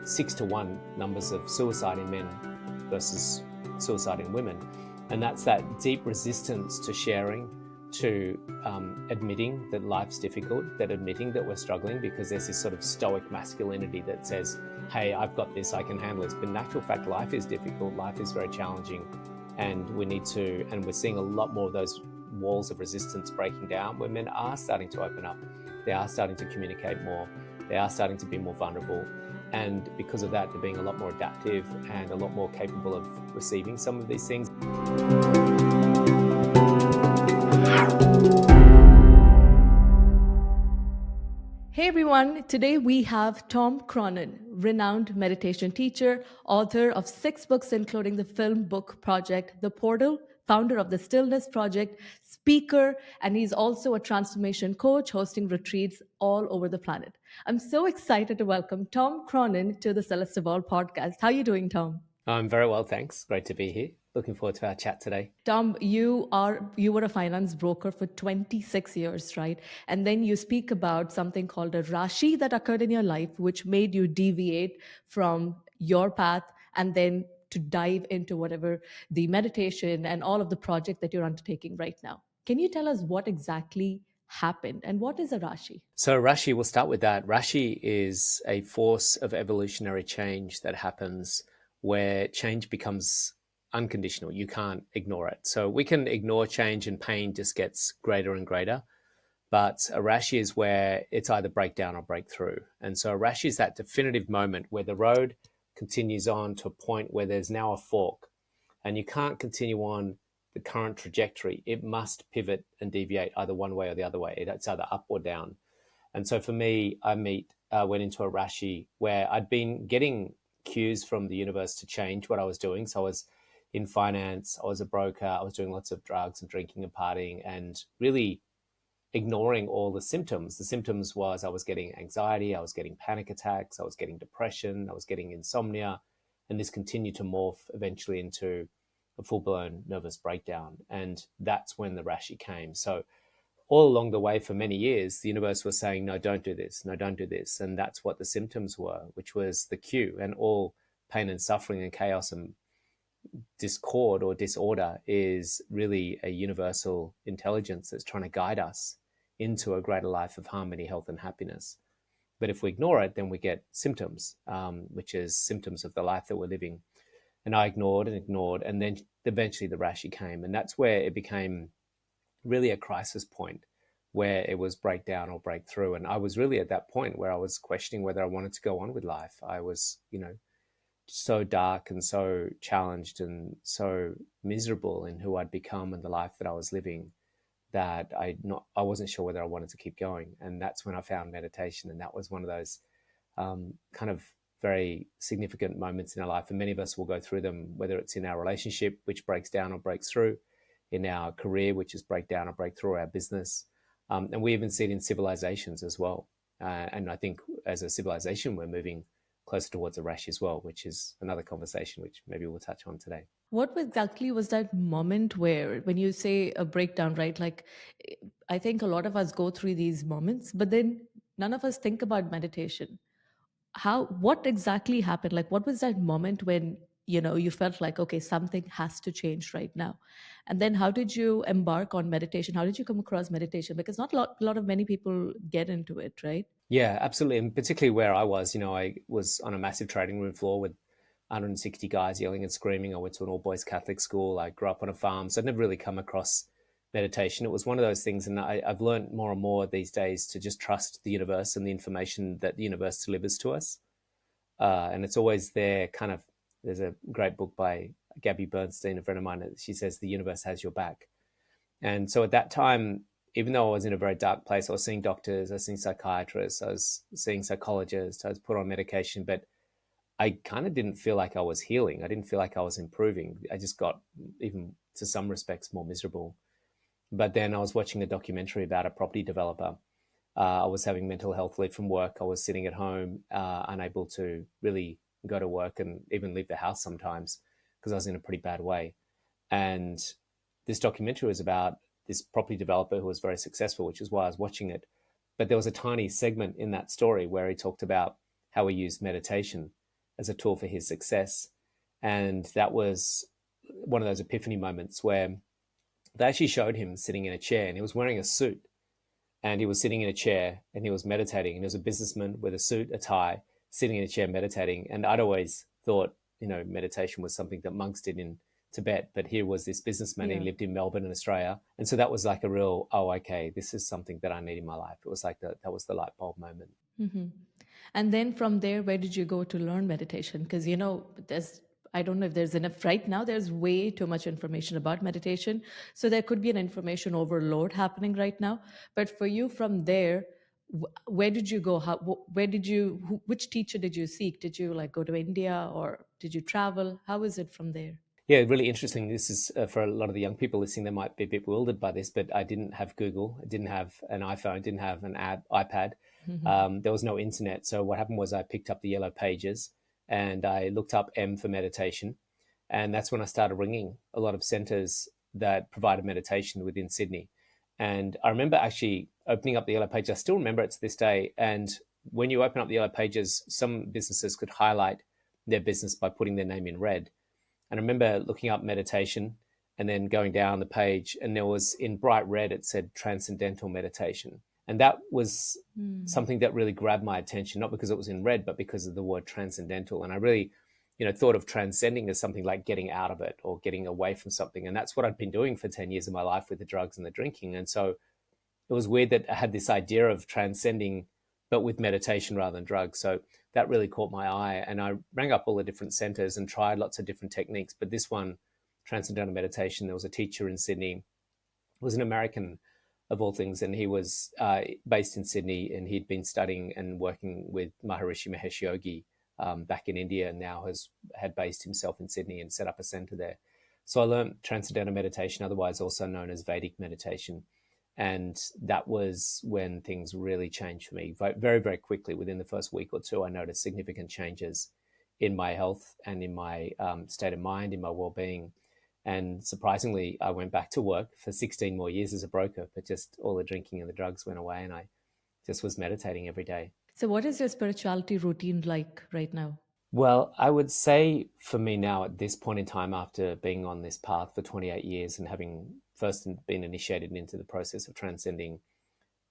6-to-1 numbers of suicide in men versus suicide in women. And that's that deep resistance to sharing, to admitting that life's difficult, that admitting that we're struggling, because there's this sort of stoic masculinity that says, hey, I've got this, I can handle this. But in actual fact, life is difficult, life is very challenging, and we need to, and we're seeing a lot more of those walls of resistance breaking down, where men are starting to open up, they are starting to communicate more, they are starting to be more vulnerable. And because of that, they're being a lot more adaptive and a lot more capable of receiving some of these things. Hey everyone, today we have Tom Cronin, renowned meditation teacher, author of 6 books including the film book project, The Portal, founder of the Stillness Project, speaker, and he's also a transformation coach hosting retreats all over the planet. I'm so excited to welcome Tom Cronin to the Celeste of All podcast. How are you doing, Tom? I'm very well, thanks. Great to be here. Looking forward to our chat today. Tom, you were a finance broker for 26 years, right? And then you speak about something called a Rashi that occurred in your life, which made you deviate from your path and then to dive into whatever the meditation and all of the project that you're undertaking right now. Can you tell us what exactly happened and what is a Rashi? So Rashi, we'll start with that. Rashi is a force of evolutionary change that happens where change becomes unconditional. You can't ignore it. So we can ignore change and pain just gets greater and greater. But a Rashi is where it's either breakdown or breakthrough. And so a Rashi is that definitive moment where the road continues on to a point where there's now a fork and you can't continue on the current trajectory. It must pivot and deviate either one way or the other way. It's either up or down. And so for me, I went into a Rashi where I'd been getting cues from the universe to change what I was doing. So I was in finance, I was a broker, I was doing lots of drugs and drinking and partying and really ignoring all the symptoms. The symptoms was I was getting anxiety, I was getting panic attacks, I was getting depression, I was getting insomnia, and this continued to morph eventually into a full-blown nervous breakdown. And that's when the Rashi came. So all along the way for many years, the universe was saying, no, don't do this, no, don't do this. And that's what the symptoms were, which was the cue. And all pain and suffering and chaos and discord or disorder is really a universal intelligence that's trying to guide us into a greater life of harmony, health, and happiness. But if we ignore it, then we get symptoms, which is symptoms of the life that we're living. And I ignored, and then eventually the Rashi came. And that's where it became really a crisis point where it was breakdown or breakthrough. And I was really at that point where I was questioning whether I wanted to go on with life. I was, so dark and so challenged and so miserable in who I'd become and the life that I was living that I wasn't sure whether I wanted to keep going. And that's when I found meditation. And that was one of those kind of very significant moments in our life. And many of us will go through them, whether it's in our relationship, which breaks down or breaks through, in our career, which is break down or break through, our business. And we even see it in civilizations as well. And I think as a civilization, we're moving closer towards a Rashi as well, which is another conversation which maybe we'll touch on today. What exactly was that moment where, when you say a breakdown, right? Like, I think a lot of us go through these moments, but then none of us think about meditation. What exactly happened? Like, what was that moment when, you felt like, okay, something has to change right now? And then how did you embark on meditation? How did you come across meditation? Because not a lot of many people get into it, right? Yeah, absolutely. And particularly where I was, I was on a massive trading room floor with 160 guys yelling and screaming. I went to an all-boys Catholic school. I grew up on a farm. So I'd never really come across meditation. It was one of those things. And I've learned more and more these days to just trust the universe and the information that the universe delivers to us. And it's always there there's a great book by Gabby Bernstein, a friend of mine. She says, the universe has your back. And so at that time, even though I was in a very dark place, I was seeing doctors, I was seeing psychiatrists, I was seeing psychologists, I was put on medication, but I kind of didn't feel like I was healing. I didn't feel like I was improving. I just got, even to some respects, more miserable. But then I was watching a documentary about a property developer. I was having mental health leave from work. I was sitting at home, unable to really go to work and even leave the house sometimes because I was in a pretty bad way. And this documentary was about this property developer who was very successful, which is why I was watching it. But there was a tiny segment in that story where he talked about how he used meditation as a tool for his success. And that was one of those epiphany moments where they actually showed him sitting in a chair, and he was wearing a suit, and he was sitting in a chair and he was meditating, and he was a businessman with a suit, a tie, sitting in a chair meditating. And I'd always thought, meditation was something that monks did in Tibet, but here was this businessman. Yeah. He lived in Melbourne in Australia, and so that was like a real, oh, okay, this is something that I need in my life. It was like that was the light bulb moment. Hmm. And then from there, where did you go to learn meditation? Because, I don't know if there's enough right now. There's way too much information about meditation. So there could be an information overload happening right now. But for you, from there, where did you go? Where did you, which teacher did you seek? Did you like go to India or did you travel? How is it from there? Yeah, really interesting. This is for a lot of the young people listening, they might be a bit bewildered by this, but I didn't have Google, I didn't have an iPhone, didn't have an iPad. There was no internet. So what happened was I picked up the yellow pages and I looked up M for meditation. And that's when I started ringing a lot of centers that provided meditation within Sydney. And I remember actually opening up the yellow pages. I still remember it to this day. And when you open up the yellow pages, some businesses could highlight their business by putting their name in red. And I remember looking up meditation and then going down the page, and there was in bright red, it said transcendental meditation. And that was something that really grabbed my attention, not because it was in red, but because of the word transcendental. And I really, thought of transcending as something like getting out of it or getting away from something. And that's what I'd been doing for 10 years of my life with the drugs and the drinking. And so it was weird that I had this idea of transcending, but with meditation rather than drugs. So that really caught my eye. And I rang up all the different centers and tried lots of different techniques. But this one, Transcendental Meditation, there was a teacher in Sydney, was an American of all things. And he was based in Sydney, and he'd been studying and working with Maharishi Mahesh Yogi back in India, and now had based himself in Sydney and set up a center there. So I learned Transcendental Meditation, otherwise also known as Vedic meditation. And that was when things really changed for me. Very, very quickly, within the first week or two, I noticed significant changes in my health and in my state of mind, in my well-being. And surprisingly, I went back to work for 16 more years as a broker, but just all the drinking and the drugs went away, and I just was meditating every day. So, what is your spirituality routine like right now? Well, I would say for me now at this point in time, after being on this path for 28 years and having first been initiated into the process of transcending,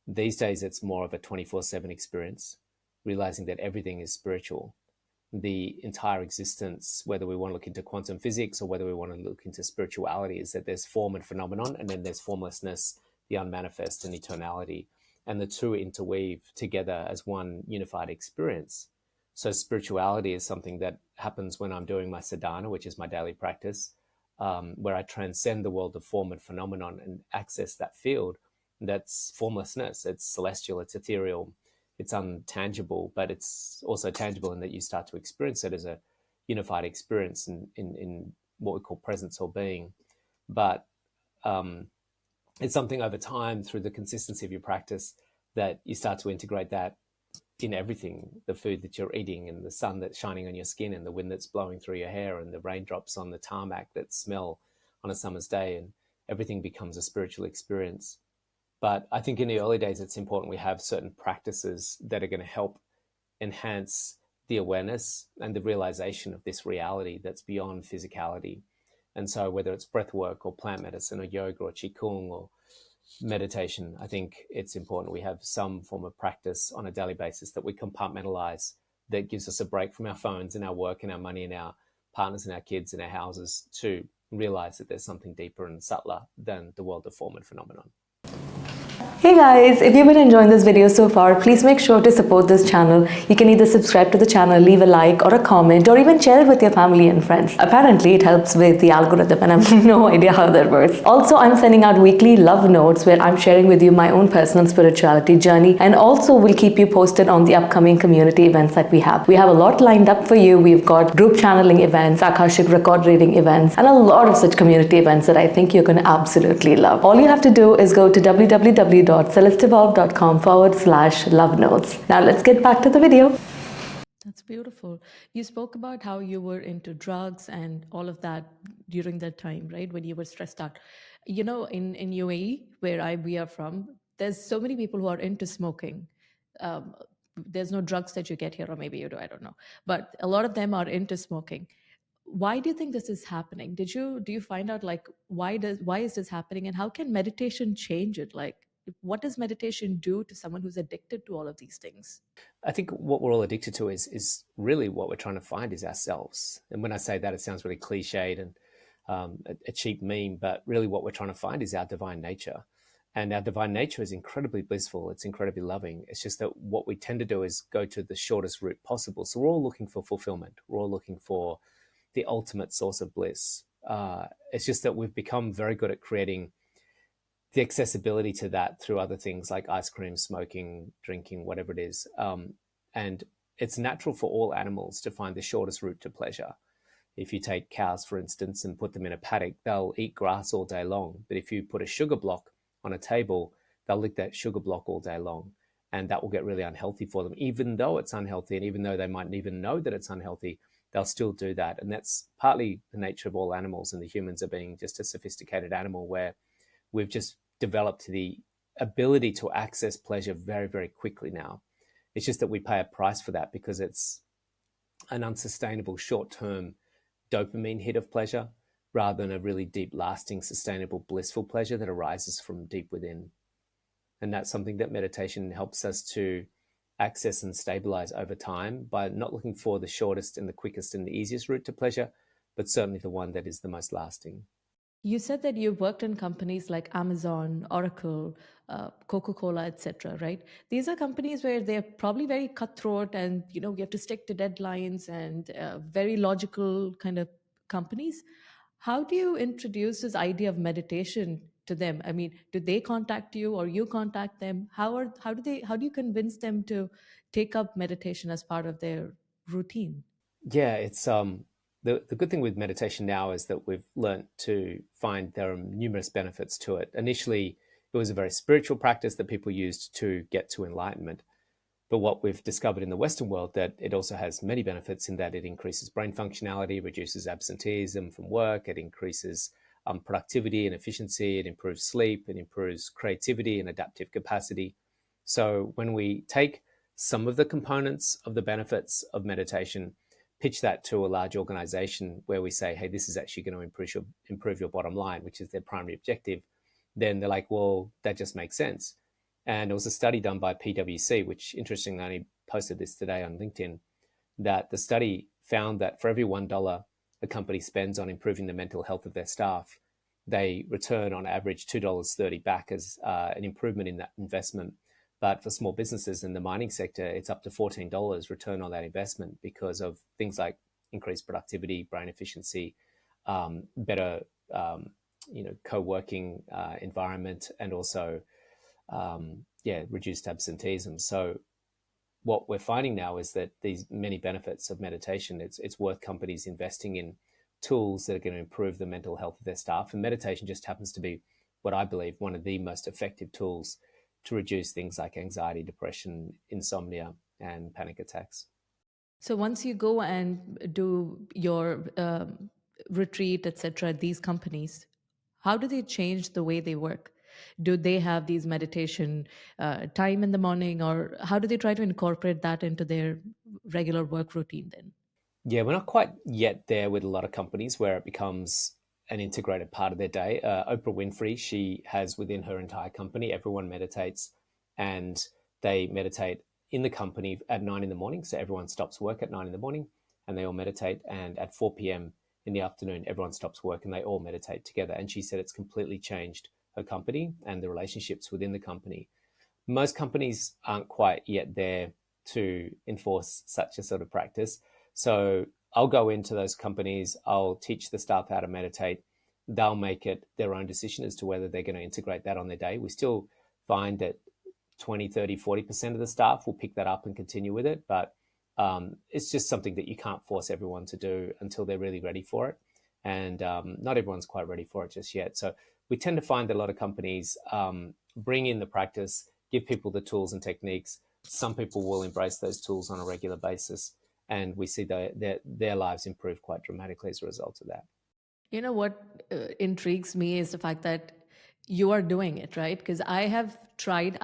these days it's more of a 24/7 experience, realizing that everything is spiritual. The entire existence, whether we want to look into quantum physics or whether we want to look into spirituality, is that there's form and phenomenon, and then there's formlessness, the unmanifest, and eternality. And the two interweave together as one unified experience. So spirituality is something that happens when I'm doing my sadhana, which is my daily practice, where I transcend the world of form and phenomenon and access that field. That's formlessness. It's celestial, it's ethereal, it's untangible, but it's also tangible in that you start to experience it as a unified experience in what we call presence or being. But it's something over time, through the consistency of your practice, that you start to integrate that in everything, the food that you're eating and the sun that's shining on your skin and the wind that's blowing through your hair and the raindrops on the tarmac that smell on a summer's day, and everything becomes a spiritual experience. But I think in the early days, it's important we have certain practices that are going to help enhance the awareness and the realization of this reality that's beyond physicality. And so whether it's breath work or plant medicine or yoga or qigong or meditation, I think it's important we have some form of practice on a daily basis that we compartmentalize, that gives us a break from our phones and our work and our money and our partners and our kids and our houses, to realize that there's something deeper and subtler than the world of form and phenomenon. Hey guys, if you've been enjoying this video so far, please make sure to support this channel. You can either subscribe to the channel, leave a like or a comment, or even share it with your family and friends. Apparently, it helps with the algorithm and I have no idea how that works. Also, I'm sending out weekly love notes where I'm sharing with you my own personal spirituality journey, and also will keep you posted on the upcoming community events that we have. We have a lot lined up for you. We've got group channeling events, Akashic record reading events, and a lot of such community events that I think you're going to absolutely love. All you have to do is go to www.celesteevolve.com/love notes. Now let's get back to the video. That's beautiful. You spoke about how you were into drugs and all of that during that time, right? When you were stressed out. In UAE, where we are from, there's so many people who are into smoking. Um, there's no drugs that you get here, or maybe you do, I don't know. But a lot of them are into smoking. Why do you think this is happening? Do you find out like why is this happening, and how can meditation change it? Like, what does meditation do to someone who's addicted to all of these things? I think what we're all addicted to is really what we're trying to find is ourselves. And when I say that, it sounds really cliched and a cheap meme, but really what we're trying to find is our divine nature. And our divine nature is incredibly blissful. It's incredibly loving. It's just that what we tend to do is go to the shortest route possible. So we're all looking for fulfillment. We're all looking for the ultimate source of bliss. It's just that we've become very good at creating the accessibility to that through other things like ice cream, smoking, drinking, whatever it is. And it's natural for all animals to find the shortest route to pleasure. If you take cows, for instance, and put them in a paddock, they'll eat grass all day long. But if you put a sugar block on a table, they'll lick that sugar block all day long. And that will get really unhealthy for them. Even though it's unhealthy, and even though they mightn't even know that it's unhealthy, they'll still do that. And that's partly the nature of all animals, and the humans are being just a sophisticated animal where we've just developed the ability to access pleasure very, very quickly now. It's just that we pay a price for that because it's an unsustainable short-term dopamine hit of pleasure rather than a really deep, lasting, sustainable, blissful pleasure that arises from deep within. And that's something that meditation helps us to access and stabilize over time by not looking for the shortest and the quickest and the easiest route to pleasure, but certainly the one that is the most lasting. You said that you've worked in companies like Amazon, Oracle, Coca-Cola, etc., right? These are companies where they're probably very cutthroat, and you have to stick to deadlines, and very logical kind of companies. How do you introduce this idea of meditation to them? I mean, do they contact you or you contact them? How do you convince them to take up meditation as part of their routine? Yeah, it's the good thing with meditation now is that we've learnt to find there are numerous benefits to it. Initially, it was a very spiritual practice that people used to get to enlightenment. But what we've discovered in the Western world, that it also has many benefits in that it increases brain functionality, reduces absenteeism from work, it increases productivity and efficiency, it improves sleep, it improves creativity and adaptive capacity. So when we take some of the components of the benefits of meditation, pitch that to a large organization where we say, hey, this is actually going to improve your bottom line, which is their primary objective, then they're like, well, that just makes sense. And there was a study done by PwC, which interestingly, I only posted this today on LinkedIn, that the study found that for every $1 a company spends on improving the mental health of their staff, they return on average $2.30 back as an improvement in that investment. But for small businesses in the mining sector, it's up to $14 return on that investment because of things like increased productivity, brain efficiency, better co-working environment, and also reduced absenteeism. So what we're finding now is that these many benefits of meditation, it's worth companies investing in tools that are going to improve the mental health of their staff. And meditation just happens to be what I believe one of the most effective tools to reduce things like anxiety, depression, insomnia, and panic attacks. So once you go and do your retreat, etc., at these companies, how do they change the way they work? Do they have these meditation time in the morning, or how do they try to incorporate that into their regular work routine then? Yeah, we're not quite yet there with a lot of companies where it becomes an integrated part of their day. Oprah Winfrey, she has within her entire company, everyone meditates, and they meditate in the company at 9 in the morning. So everyone stops work at 9 in the morning and they all meditate. And at 4 p.m. in the afternoon, everyone stops work and they all meditate together. And she said it's completely changed her company and the relationships within the company. Most companies aren't quite yet there to enforce such a sort of practice. So I'll go into those companies, I'll teach the staff how to meditate. They'll make it their own decision as to whether they're going to integrate that on their day. We still find that 20, 30, 40% of the staff will pick that up and continue with it. But it's just something that you can't force everyone to do until they're really ready for it. And not everyone's quite ready for it just yet. So we tend to find that a lot of companies bring in the practice, give people the tools and techniques. Some people will embrace those tools on a regular basis. And we see their lives improve quite dramatically as a result of that. You know what intrigues me is the fact that you are doing it, right? Because I have tried.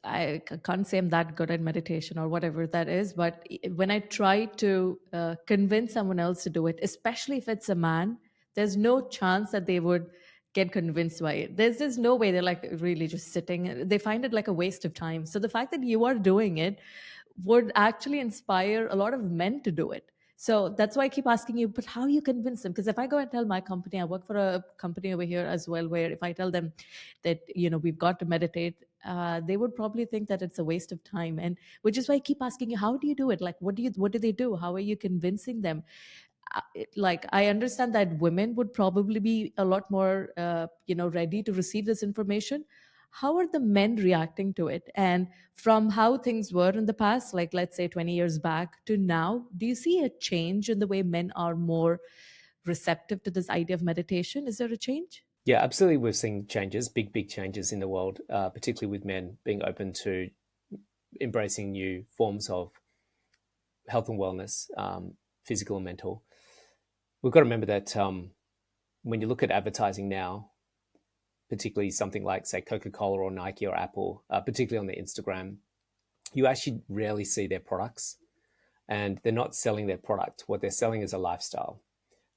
Can't say I'm that good at meditation or whatever that is, but when I try to convince someone else to do it, especially if it's a man, there's no chance that they would get convinced by it. There's just no way. They're like really just sitting. They find it like a waste of time. So the fact that you are doing it would actually inspire a lot of men to do it. So that's why I keep asking you, but how you convince them? Because if I go and tell my company, I work for a company over here as well, where if I tell them that, we've got to meditate, they would probably think that it's a waste of time. And which is why I keep asking you, how do you do it? Like, what do they do? How are you convincing them? Like, I understand that women would probably be a lot more ready to receive this information. How are the men reacting to it? And from how things were in the past, like let's say 20 years back to now, do you see a change in the way men are more receptive to this idea of meditation? Is there a change? Yeah, absolutely. We've seen changes, big changes in the world, particularly with men being open to embracing new forms of health and wellness, physical and mental. We've got to remember that when you look at advertising now, particularly something like, say, Coca-Cola or Nike or Apple, particularly on their Instagram, you actually rarely see their products, and they're not selling their product. What they're selling is a lifestyle.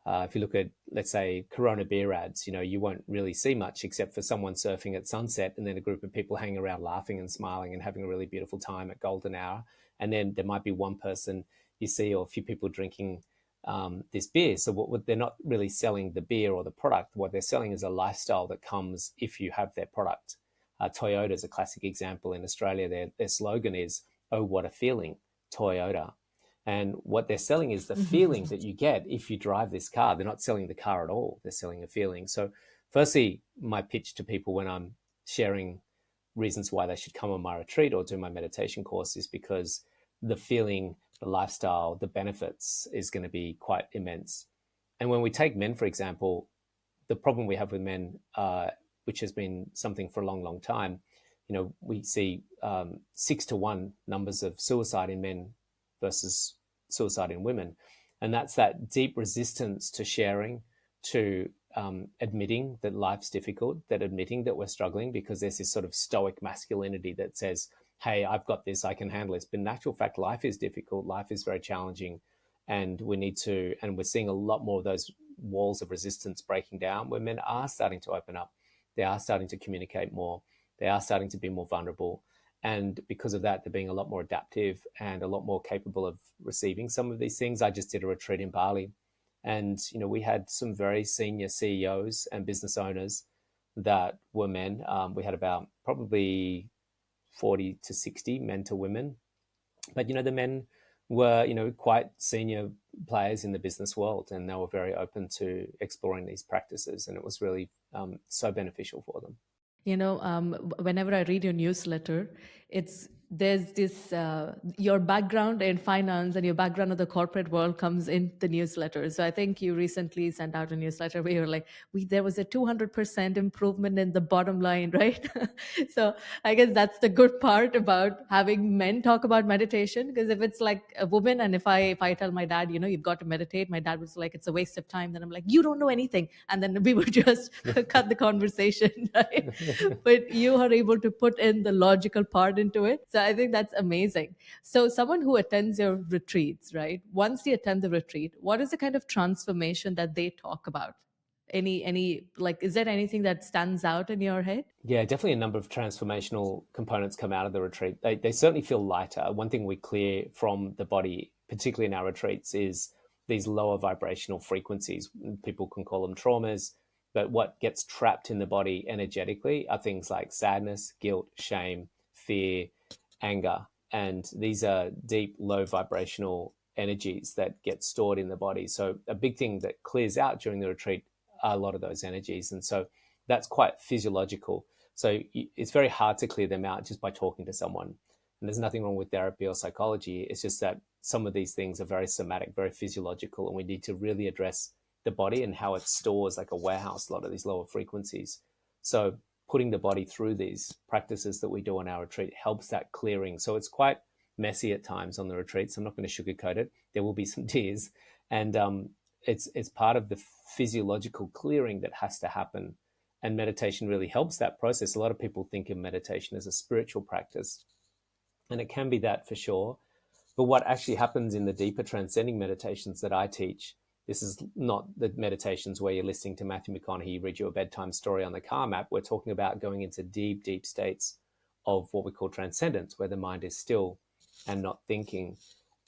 If you look at, let's say, Corona beer ads, you won't really see much except for someone surfing at sunset and then a group of people hanging around laughing and smiling and having a really beautiful time at golden hour. And then there might be one person you see or a few people drinking this beer. So what they're not really selling the beer or the product. What they're selling is a lifestyle that comes if you have their product. Toyota is a classic example in Australia. Their slogan is, "Oh, what a feeling, Toyota." And what they're selling is the feeling that you get if you drive this car. They're not selling the car at all. They're selling a feeling. So firstly, my pitch to people when I'm sharing reasons why they should come on my retreat or do my meditation course is because the feeling, the lifestyle, the benefits is going to be quite immense. And when we take men, for example, the problem we have with men, which has been something for a long time, we see 6-to-1 numbers of suicide in men versus suicide in women. And that's that deep resistance to sharing, to admitting that life's difficult, that admitting that we're struggling, because there's this sort of stoic masculinity that says, hey, I've got this, I can handle this. But in actual fact, life is difficult, life is very challenging, and we're seeing a lot more of those walls of resistance breaking down, where men are starting to open up, they are starting to communicate more, they are starting to be more vulnerable. And because of that, they're being a lot more adaptive and a lot more capable of receiving some of these things. I just did a retreat in Bali, and we had some very senior CEOs and business owners that were men. We had about probably 40 to 60 men to women, but the men were quite senior players in the business world, and they were very open to exploring these practices, and it was really so beneficial for them. Whenever I read your newsletter, there's this your background in finance and your background of the corporate world comes in the newsletter. So I think you recently sent out a newsletter where you're like, there was a 200% improvement in the bottom line, right? So I guess that's the good part about having men talk about meditation, because if it's like a woman, and if I tell my dad, you've got to meditate, my dad was like, it's a waste of time. Then I'm like, you don't know anything, and then we would just cut the conversation, right? But you are able to put in the logical part into it. So I think that's amazing. So someone who attends your retreats, right? Once they attend the retreat, what is the kind of transformation that they talk about? Any like, is there anything that stands out in your head? Yeah, definitely a number of transformational components come out of the retreat. They certainly feel lighter. One thing we clear from the body, particularly in our retreats, is these lower vibrational frequencies. People can call them traumas, but what gets trapped in the body energetically are things like sadness, guilt, shame, fear, anger. And these are deep, low vibrational energies that get stored in the body. So a big thing that clears out during the retreat are a lot of those energies. And so that's quite physiological. So it's very hard to clear them out just by talking to someone. And there's nothing wrong with therapy or psychology. It's just that some of these things are very somatic, very physiological, and we need to really address the body and how it stores, like a warehouse, a lot of these lower frequencies. So putting the body through these practices that we do on our retreat helps that clearing. So it's quite messy at times on the retreats. I'm not going to sugarcoat it. There will be some tears, and it's part of the physiological clearing that has to happen And meditation really helps that process. A lot of people think of meditation as a spiritual practice, and it can be that for sure. But what actually happens in the deeper transcending meditations that I teach, this is not the meditations where you're listening to Matthew McConaughey read you a bedtime story on the car map. We're talking about going into deep, deep states of what we call transcendence, where the mind is still and not thinking.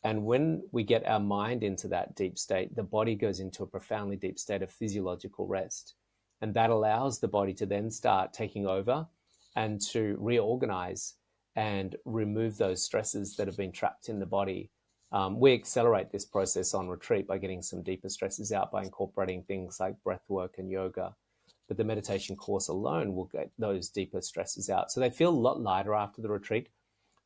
And when we get our mind into that deep state, the body goes into a profoundly deep state of physiological rest. And that allows the body to then start taking over and to reorganize and remove those stresses that have been trapped in the body. We accelerate this process on retreat by getting some deeper stresses out by incorporating things like breath work and yoga. But the meditation course alone will get those deeper stresses out. So they feel a lot lighter after the retreat.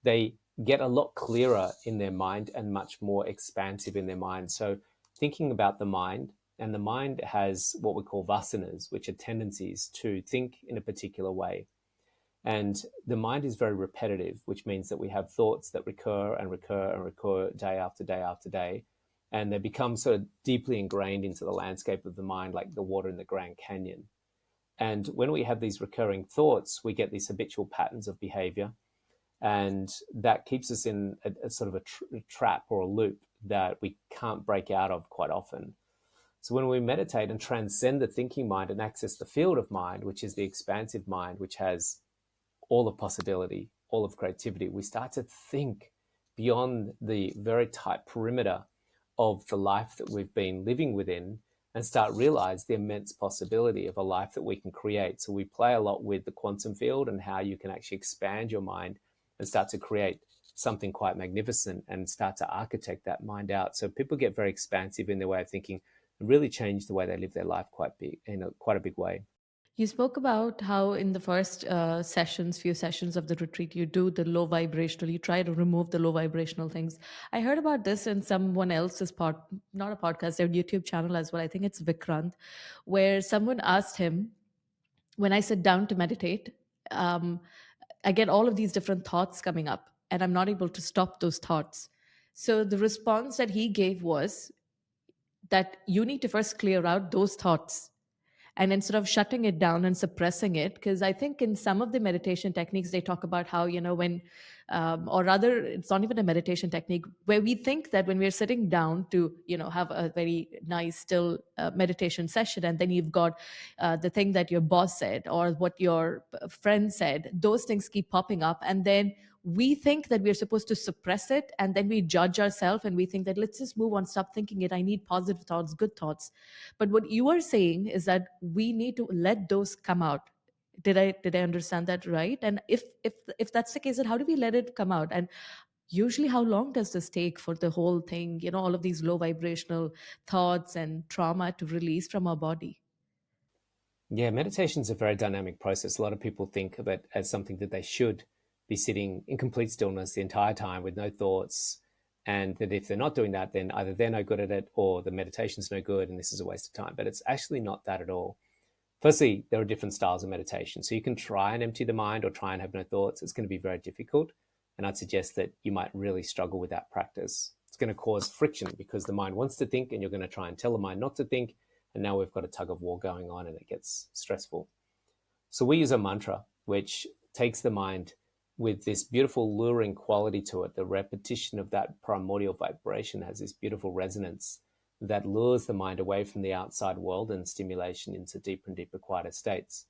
They get a lot clearer in their mind and much more expansive in their mind. So thinking about the mind, and the mind has what we call vasanas, which are tendencies to think in a particular way. And the mind is very repetitive, which means that we have thoughts that recur and recur and recur day after day after day. And they become sort of deeply ingrained into the landscape of the mind, like the water in the Grand Canyon. And when we have these recurring thoughts, we get these habitual patterns of behavior. And that keeps us in a sort of a trap or a loop that we can't break out of quite often. So when we meditate and transcend the thinking mind and access the field of mind, which is the expansive mind, which has all of possibility, all of creativity, we start to think beyond the very tight perimeter of the life that we've been living within and start realize the immense possibility of a life that we can create. So we play a lot with the quantum field and how you can actually expand your mind and start to create something quite magnificent and start to architect that mind out. So people get very expansive in their way of thinking and really change the way they live their life quite big, in quite a big way. You spoke about how in the first few sessions of the retreat, you do the low vibrational, you try to remove the low vibrational things. I heard about this in someone else's not a podcast, their YouTube channel as well. I think it's Vikrant, where someone asked him, when I sit down to meditate, um, I get all of these different thoughts coming up and I'm not able to stop those thoughts. So the response that he gave was that you need to first clear out those thoughts, and instead of shutting it down and suppressing it, because I think in some of the meditation techniques they talk about how, when or rather it's not even a meditation technique, where we think that when we're sitting down to have a very nice still meditation session, and then you've got the thing that your boss said or what your friend said, those things keep popping up, and then we think that we're supposed to suppress it, and then we judge ourselves and we think that let's just move on, stop thinking it, I need positive thoughts, good thoughts. But what you are saying is that we need to let those come out. Did I understand that right? And if that's the case, then how do we let it come out? And usually how long does this take for the whole thing, all of these low vibrational thoughts and trauma to release from our body? Yeah, meditation is a very dynamic process. A lot of people think of it as something that they should be sitting in complete stillness the entire time with no thoughts. And that if they're not doing that, then either they're no good at it or the meditation's no good and this is a waste of time. But it's actually not that at all. Firstly, there are different styles of meditation. So you can try and empty the mind or try and have no thoughts. It's going to be very difficult. And I'd suggest that you might really struggle with that practice. It's going to cause friction because the mind wants to think and you're going to try and tell the mind not to think. And now we've got a tug of war going on and it gets stressful. So we use a mantra which takes the mind with this beautiful luring quality to it. The repetition of that primordial vibration has this beautiful resonance that lures the mind away from the outside world and stimulation into deeper and deeper quieter states.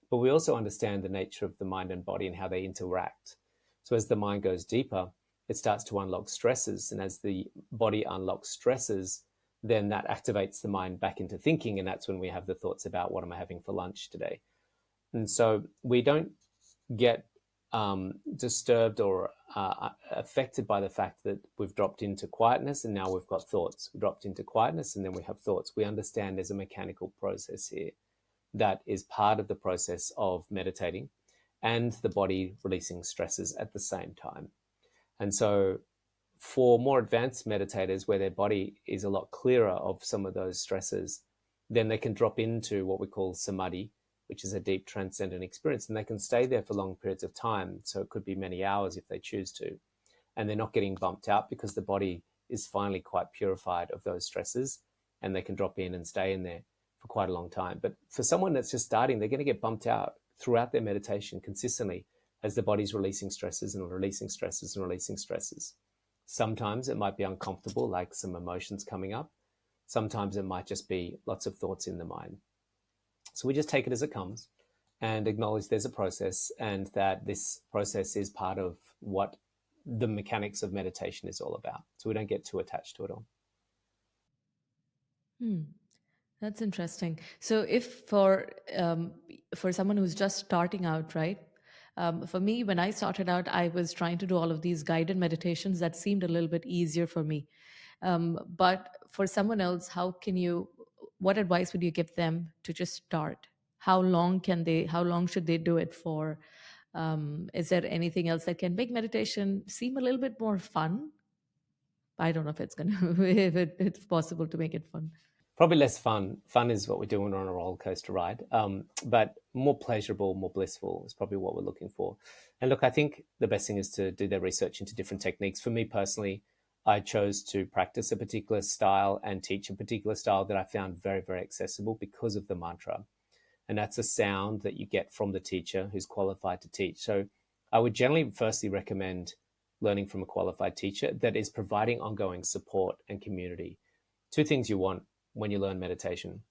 But we also understand the nature of the mind and body and how they interact. So as the mind goes deeper, it starts to unlock stresses. And as the body unlocks stresses, then that activates the mind back into thinking. And that's when we have the thoughts about what am I having for lunch today? And so we don't get disturbed or affected by the fact that we've dropped into quietness and now we've got thoughts. We dropped into quietness and then we have thoughts. We understand there's a mechanical process here that is part of the process of meditating and the body releasing stresses at the same time. And so for more advanced meditators where their body is a lot clearer of some of those stresses, then they can drop into what we call samadhi, which is a deep transcendent experience, and they can stay there for long periods of time. So it could be many hours if they choose to, and they're not getting bumped out because the body is finally quite purified of those stresses, and they can drop in and stay in there for quite a long time. But for someone that's just starting, they're going to get bumped out throughout their meditation consistently as the body's releasing stresses and releasing stresses and releasing stresses. Sometimes it might be uncomfortable, like some emotions coming up. Sometimes it might just be lots of thoughts in the mind. So we just take it as it comes and acknowledge there's a process, and that this process is part of what the mechanics of meditation is all about. So we don't get too attached to it all. That's interesting. So, if for someone who's just starting out, right? For me, when I started out, I was trying to do all of these guided meditations that seemed a little bit easier for me. But for someone else, what advice would you give them to just start? How long how long should they do it for? Is there anything else that can make meditation seem a little bit more fun? I don't know if it's if it's possible to make it fun. Probably less fun. Fun is what we're doing on a roller coaster ride, but more pleasurable, more blissful is probably what we're looking for. And look, I think the best thing is to do their research into different techniques. For me personally, I chose to practice a particular style and teach a particular style that I found very, very accessible because of the mantra. And that's a sound that you get from the teacher who's qualified to teach. So I would generally firstly recommend learning from a qualified teacher that is providing ongoing support and community. Two things you want when you learn meditation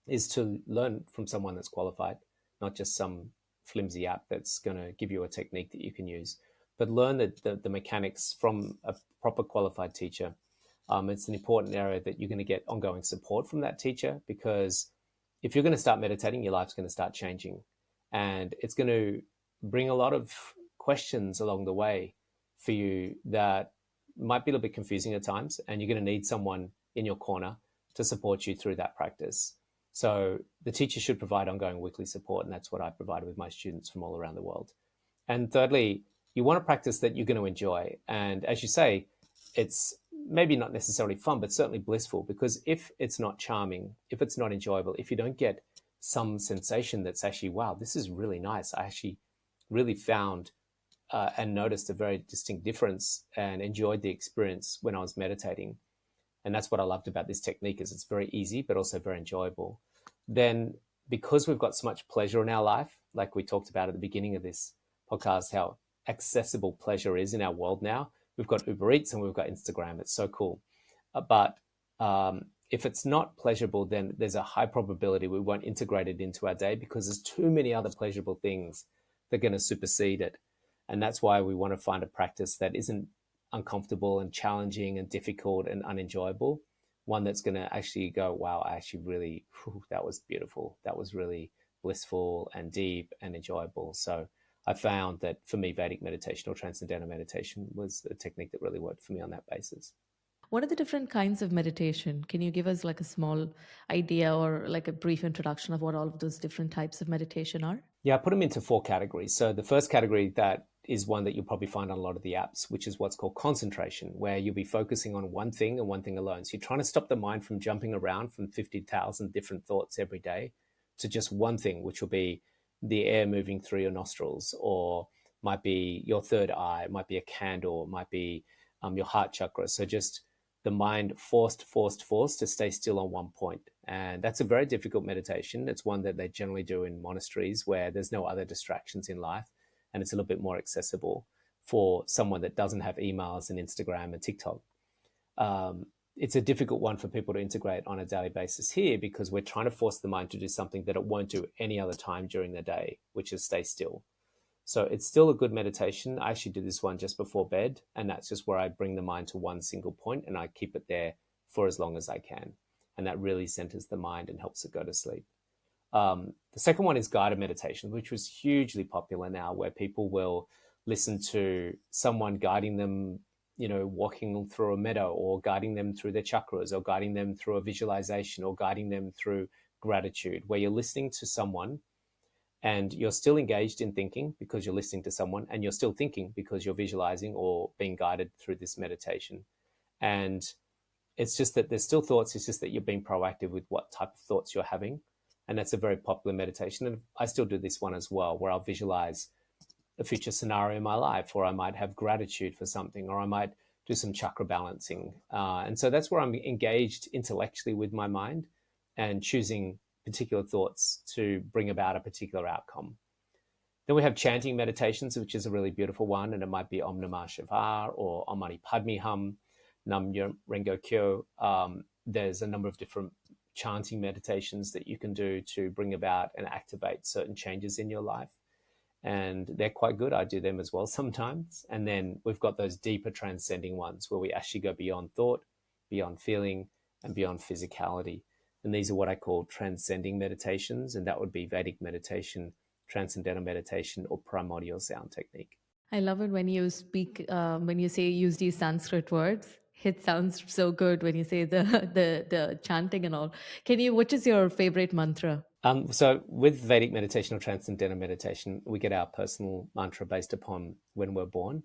is to learn from someone that's qualified, not just some flimsy app that's going to give you a technique that you can use, but learn the mechanics from a proper qualified teacher. It's an important area that you're going to get ongoing support from that teacher, because if you're going to start meditating, your life's going to start changing, and it's going to bring a lot of questions along the way for you that might be a little bit confusing at times, and you're going to need someone in your corner to support you through that practice. So the teacher should provide ongoing weekly support, and that's what I provided with my students from all around the world. And thirdly, you want to practice that you're going to enjoy. And as you say, it's maybe not necessarily fun, but certainly blissful, because if it's not charming, if it's not enjoyable, if you don't get some sensation that's actually, wow, this is really nice. I actually really found and noticed a very distinct difference and enjoyed the experience when I was meditating. And that's what I loved about this technique, is it's very easy, but also very enjoyable. Then because we've got so much pleasure in our life, like we talked about at the beginning of this podcast, how accessible pleasure is in our world now. We've got Uber Eats and we've got Instagram. It's so cool. But if it's not pleasurable, then there's a high probability we won't integrate it into our day, because there's too many other pleasurable things that are going to supersede it. And that's why we want to find a practice that isn't uncomfortable and challenging and difficult and unenjoyable, one that's going to actually go, wow, I actually really, that was beautiful. That was really blissful and deep and enjoyable. So I found that for me, Vedic meditation or transcendental meditation was a technique that really worked for me on that basis. What are the different kinds of meditation? Can you give us like a small idea or like a brief introduction of what all of those different types of meditation are? Yeah, I put them into 4 categories. So the first category that is one that you'll probably find on a lot of the apps, which is what's called concentration, where you'll be focusing on one thing and one thing alone. So you're trying to stop the mind from jumping around from 50,000 different thoughts every day to just one thing, which will be the air moving through your nostrils, or might be your third eye, might be a candle, might be your heart chakra. So just the mind forced to stay still on one point. And that's a very difficult meditation. It's one that they generally do in monasteries where there's no other distractions in life. And it's a little bit more accessible for someone that doesn't have emails and Instagram and TikTok. It's a difficult one for people to integrate on a daily basis here, because we're trying to force the mind to do something that it won't do any other time during the day, which is stay still. So it's still a good meditation. I actually do this one just before bed, and that's just where I bring the mind to one single point and I keep it there for as long as I can. And that really centers the mind and helps it go to sleep. The second one is guided meditation, which was hugely popular now, where people will listen to someone guiding them, walking through a meadow, or guiding them through their chakras, or guiding them through a visualization, or guiding them through gratitude, where you're listening to someone and you're still engaged in thinking because you're listening to someone, and you're still thinking because you're visualizing or being guided through this meditation. And it's just that there's still thoughts. It's just that you're being proactive with what type of thoughts you're having. And that's a very popular meditation. And I still do this one as well, where I'll visualize a future scenario in my life, or I might have gratitude for something, or I might do some chakra balancing. And so that's where I'm engaged intellectually with my mind. and choosing particular thoughts to bring about a particular outcome. Then we have chanting meditations, which is a really beautiful one, and it might be Om Namah Shivaya or Om Mani Padme Hum, Nam Myoho Renge Kyo. There's a number of different chanting meditations that you can do to bring about and activate certain changes in your life. And they're quite good. I do them as well sometimes. And then we've got those deeper transcending ones where we actually go beyond thought, beyond feeling, and beyond physicality. And these are what I call transcending meditations. And that would be Vedic meditation, transcendental meditation, or primordial sound technique. I love it when you speak, when you say use these Sanskrit words. It sounds so good when you say the chanting and all. Which is your favorite mantra? So with Vedic meditation or transcendental meditation, we get our personal mantra based upon when we're born.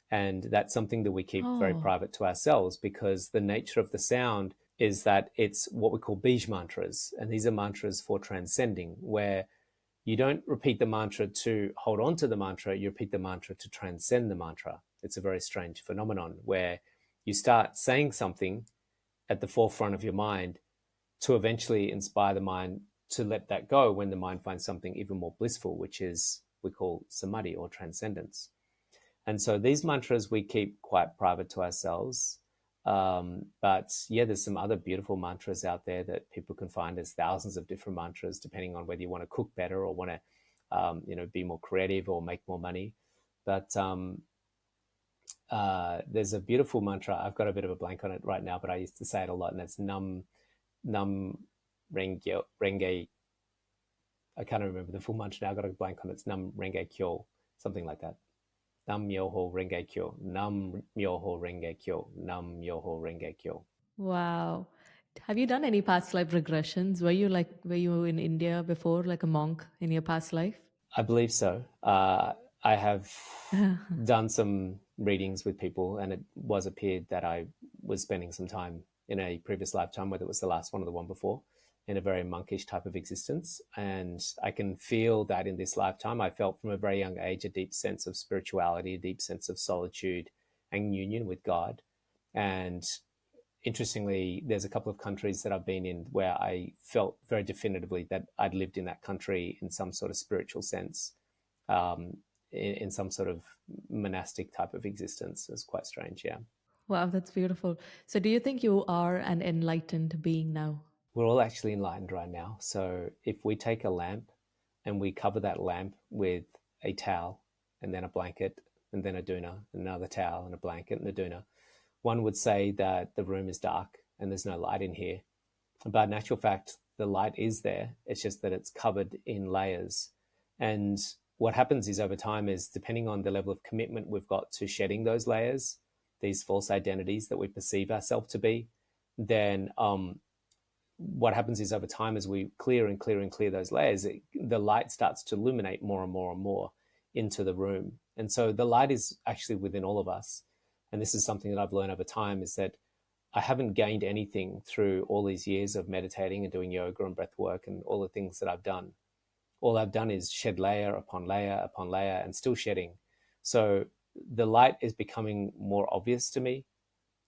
And that's something that we keep very private to ourselves, because the nature of the sound is that it's what we call bij mantras. And these are mantras for transcending, where you don't repeat the mantra to hold on to the mantra, you repeat the mantra to transcend the mantra. It's a very strange phenomenon where you start saying something at the forefront of your mind to eventually inspire the mind to let that go when the mind finds something even more blissful, which is we call samadhi or transcendence. And so these mantras we keep quite private to ourselves. But yeah, there's some other beautiful mantras out there that people can find. There's thousands of different mantras, depending on whether you want to cook better or want to, be more creative or make more money. But there's a beautiful mantra. I've got a bit of a blank on it right now, but I used to say it a lot, and it's Nam Renge. I can't remember the full mantra now. I've got a blank on it. It's Nam Renge Kyo, something like that. Nam Myoho Renge Kyo, Nam Myoho Renge Kyo, Nam Myoho Renge Kyo. Wow. Have you done any past life regressions? Were you in India before, like a monk in your past life? I believe so. I have done some readings with people, and it was appeared that I was spending some time in a previous lifetime, whether it was the last one or the one before, in a very monkish type of existence. And I can feel that in this lifetime, I felt from a very young age a deep sense of spirituality, a deep sense of solitude and union with God. And interestingly, there's a couple of countries that I've been in where I felt very definitively that I'd lived in that country in some sort of spiritual sense, in some sort of monastic type of existence. It's quite strange, yeah. Wow, that's beautiful. So do you think you are an enlightened being now? We're all actually enlightened right now. So if we take a lamp and we cover that lamp with a towel and then a blanket and then a doona, another towel and a blanket and a doona, one would say that the room is dark and there's no light in here. But in actual fact, the light is there. It's just that it's covered in layers. And what happens is over time is, depending on the level of commitment we've got to shedding those layers, these false identities that we perceive ourselves to be, then what happens is over time, as we clear and clear and clear those layers, the light starts to illuminate more and more and more into the room. And so the light is actually within all of us. And this is something that I've learned over time, is that I haven't gained anything through all these years of meditating and doing yoga and breath work and all the things that I've done. All I've done is shed layer upon layer upon layer and still shedding. So the light is becoming more obvious to me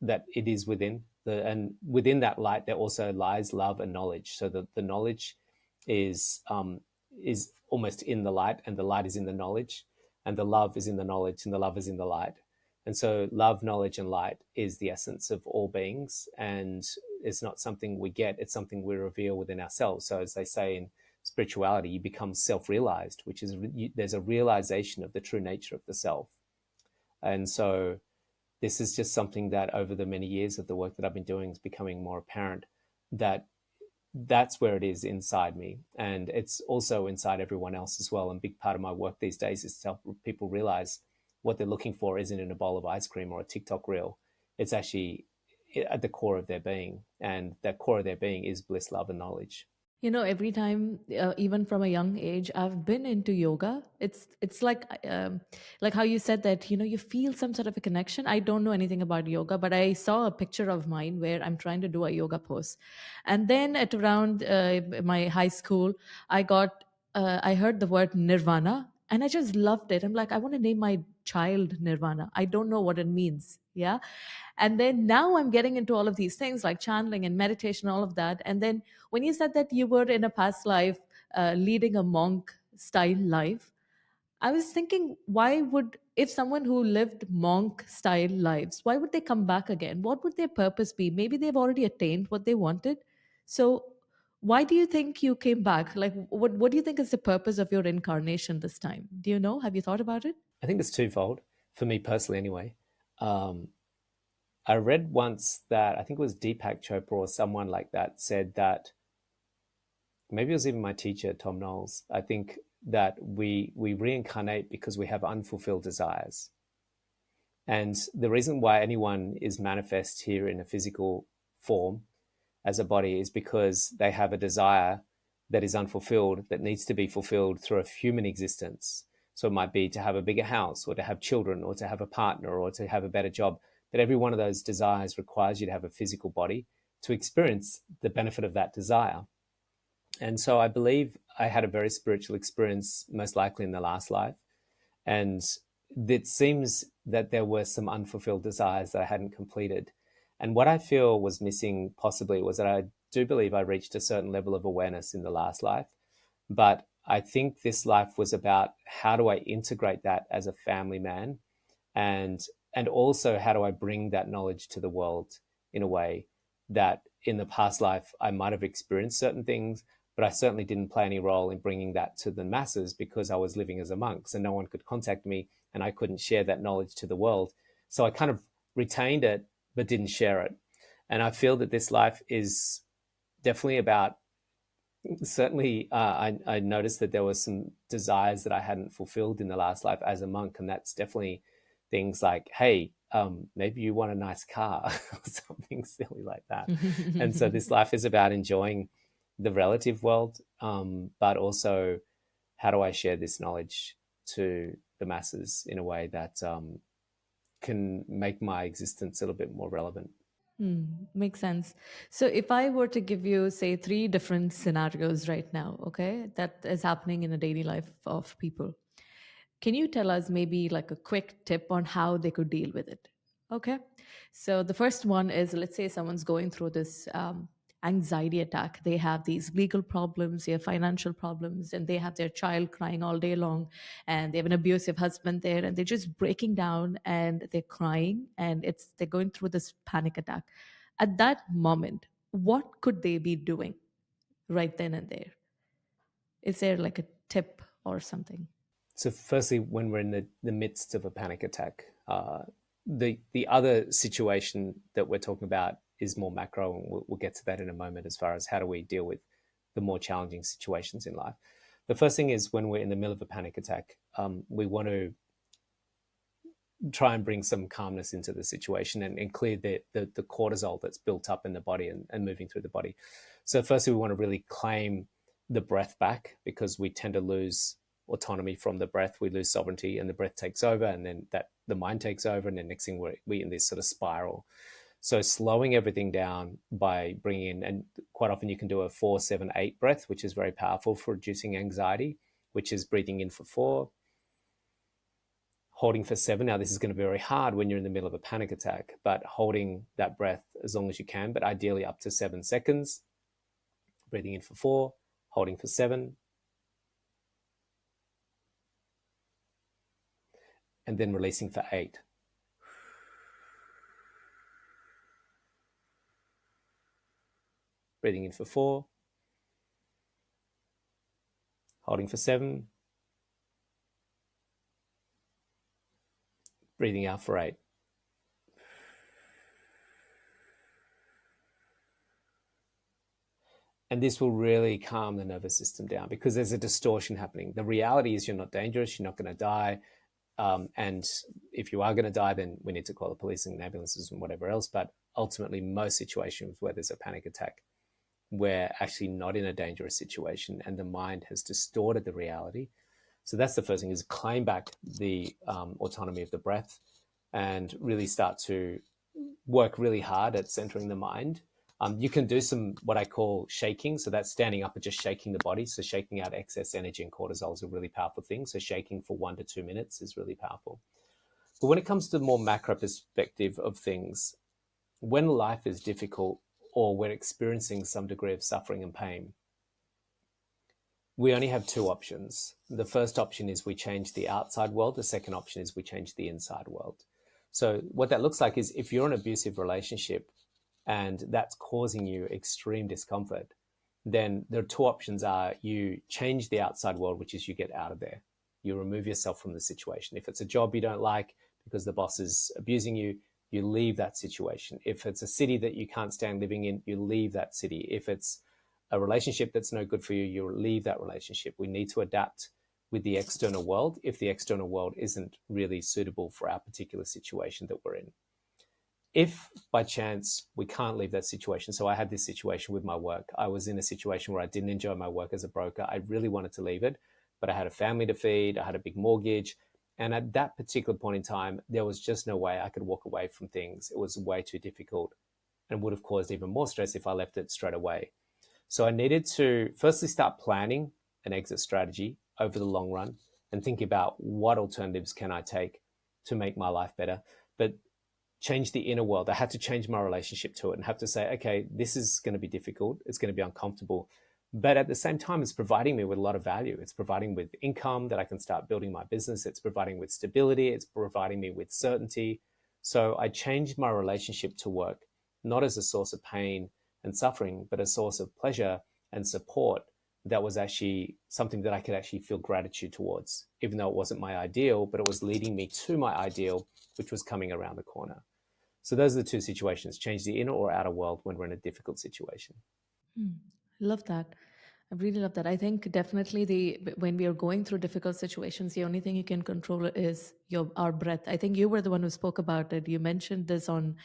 that it is within. And within that light, there also lies love and knowledge. So the knowledge is almost in the light, and the light is in the knowledge, and the love is in the knowledge, and the love is in the light. And so love, knowledge, and light is the essence of all beings. And it's not something we get, it's something we reveal within ourselves. So as they say in spirituality, you become self-realized, which is there's a realization of the true nature of the self. And so this is just something that over the many years of the work that I've been doing is becoming more apparent that that's where it is inside me. And it's also inside everyone else as well. And a big part of my work these days is to help people realize what they're looking for isn't in a bowl of ice cream or a TikTok reel. It's actually at the core of their being. And that core of their being is bliss, love, and knowledge. Every time, even from a young age, I've been into yoga. It's like how you said that, you feel some sort of a connection. I don't know anything about yoga, but I saw a picture of mine where I'm trying to do a yoga pose. And then at around my high school, I heard the word nirvana. And I just loved it. I'm like, I want to name my child Nirvana. I don't know what it means. Yeah. And then now I'm getting into all of these things like channeling and meditation, all of that. And then when you said that you were in a past life leading a monk style life, I was thinking, why would, if someone who lived monk style lives, why would they come back again? What would their purpose be? Maybe they've already attained what they wanted. So, why do you think you came back? Like, what do you think is the purpose of your incarnation this time? Do you know? Have you thought about it? I think it's twofold for me personally, anyway. I read once that I think it was Deepak Chopra or someone like that said that, maybe it was even my teacher, Tom Knowles, I think that we reincarnate because we have unfulfilled desires. And the reason why anyone is manifest here in a physical form as a body is because they have a desire that is unfulfilled, that needs to be fulfilled through a human existence. So it might be to have a bigger house, or to have children, or to have a partner, or to have a better job. But every one of those desires requires you to have a physical body to experience the benefit of that desire. And so I believe I had a very spiritual experience, most likely in the last life. And it seems that there were some unfulfilled desires that I hadn't completed. And what I feel was missing possibly was that I do believe I reached a certain level of awareness in the last life. But I think this life was about, how do I integrate that as a family man? And also, how do I bring that knowledge to the world in a way that in the past life I might have experienced certain things, but I certainly didn't play any role in bringing that to the masses because I was living as a monk. So no one could contact me and I couldn't share that knowledge to the world. So I kind of retained it, but didn't share it. And I feel that this life is definitely about, certainly I noticed that there were some desires that I hadn't fulfilled in the last life as a monk. And that's definitely things like, hey, maybe you want a nice car or something silly like that. And so this life is about enjoying the relative world, but also, how do I share this knowledge to the masses in a way that can make my existence a little bit more relevant? Makes sense. So if I were to give you, say, three different scenarios right now, okay, that is happening in a daily life of people, can you tell us maybe like a quick tip on how they could deal with it? Okay. So the first one is, let's say someone's going through this anxiety attack. They have these legal problems, they have financial problems, and they have their child crying all day long, and they have an abusive husband there, and they're just breaking down and they're crying, and they're going through this panic attack. At that moment, what could they be doing right then and there? Is there like a tip or something? So firstly, when we're in the midst of a panic attack, the other situation that we're talking about is more macro, and we'll get to that in a moment, as far as how do we deal with the more challenging situations in life. The first thing is, when we're in the middle of a panic attack, we want to try and bring some calmness into the situation and clear the cortisol that's built up in the body and moving through the body. So firstly, we want to really claim the breath back, because we tend to lose autonomy from the breath. We lose sovereignty and the breath takes over, and then the mind takes over, and then next thing we're in this sort of spiral. So slowing everything down by bringing in, and quite often you can do a 4-7-8 breath, which is very powerful for reducing anxiety, which is breathing in for 4, holding for 7. Now, this is going to be very hard when you're in the middle of a panic attack, but holding that breath as long as you can, but ideally up to 7 seconds. Breathing in for 4, holding for 7, and then releasing for 8. Breathing in for 4, holding for 7, breathing out for 8. And this will really calm the nervous system down, because there's a distortion happening. The reality is you're not dangerous, you're not going to die. And if you are going to die, then we need to call the police and ambulances and whatever else. But ultimately, most situations where there's a panic attack, we're actually not in a dangerous situation, and the mind has distorted the reality. So that's the first thing, is claim back the autonomy of the breath and really start to work really hard at centering the mind. You can do some what I call shaking. So that's standing up and just shaking the body. So shaking out excess energy and cortisol is a really powerful thing. So shaking for 1 to 2 minutes is really powerful. But when it comes to the more macro perspective of things, when life is difficult or we're experiencing some degree of suffering and pain, we only have two options. The first option is we change the outside world. The second option is we change the inside world. So what that looks like is if you're in an abusive relationship and that's causing you extreme discomfort, then the two options are you change the outside world, which is you get out of there. You remove yourself from the situation. If it's a job you don't like because the boss is abusing you, you leave that situation. If it's a city that you can't stand living in, you leave that city. If it's a relationship that's no good for you, you leave that relationship. We need to adapt with the external world if the external world isn't really suitable for our particular situation that we're in. If by chance we can't leave that situation, so I had this situation with my work. I was in a situation where I didn't enjoy my work as a broker. I really wanted to leave it, but I had a family to feed, I had a big mortgage. And at that particular point in time, there was just no way I could walk away from things. It was way too difficult and would have caused even more stress if I left it straight away. So I needed to firstly start planning an exit strategy over the long run and think about what alternatives can I take to make my life better, but change the inner world. I had to change my relationship to it and have to say, okay, this is going to be difficult. It's going to be uncomfortable. But at the same time, it's providing me with a lot of value. It's providing with income that I can start building my business. It's providing with stability. It's providing me with certainty. So I changed my relationship to work, not as a source of pain and suffering, but a source of pleasure and support that was actually something that I could actually feel gratitude towards, even though it wasn't my ideal, but it was leading me to my ideal, which was coming around the corner. So those are the two situations: change the inner or outer world when we're in a difficult situation. Love that. I really love that. I think definitely when we are going through difficult situations, the only thing you can control is our breath. I think you were the one who spoke about it. You mentioned this on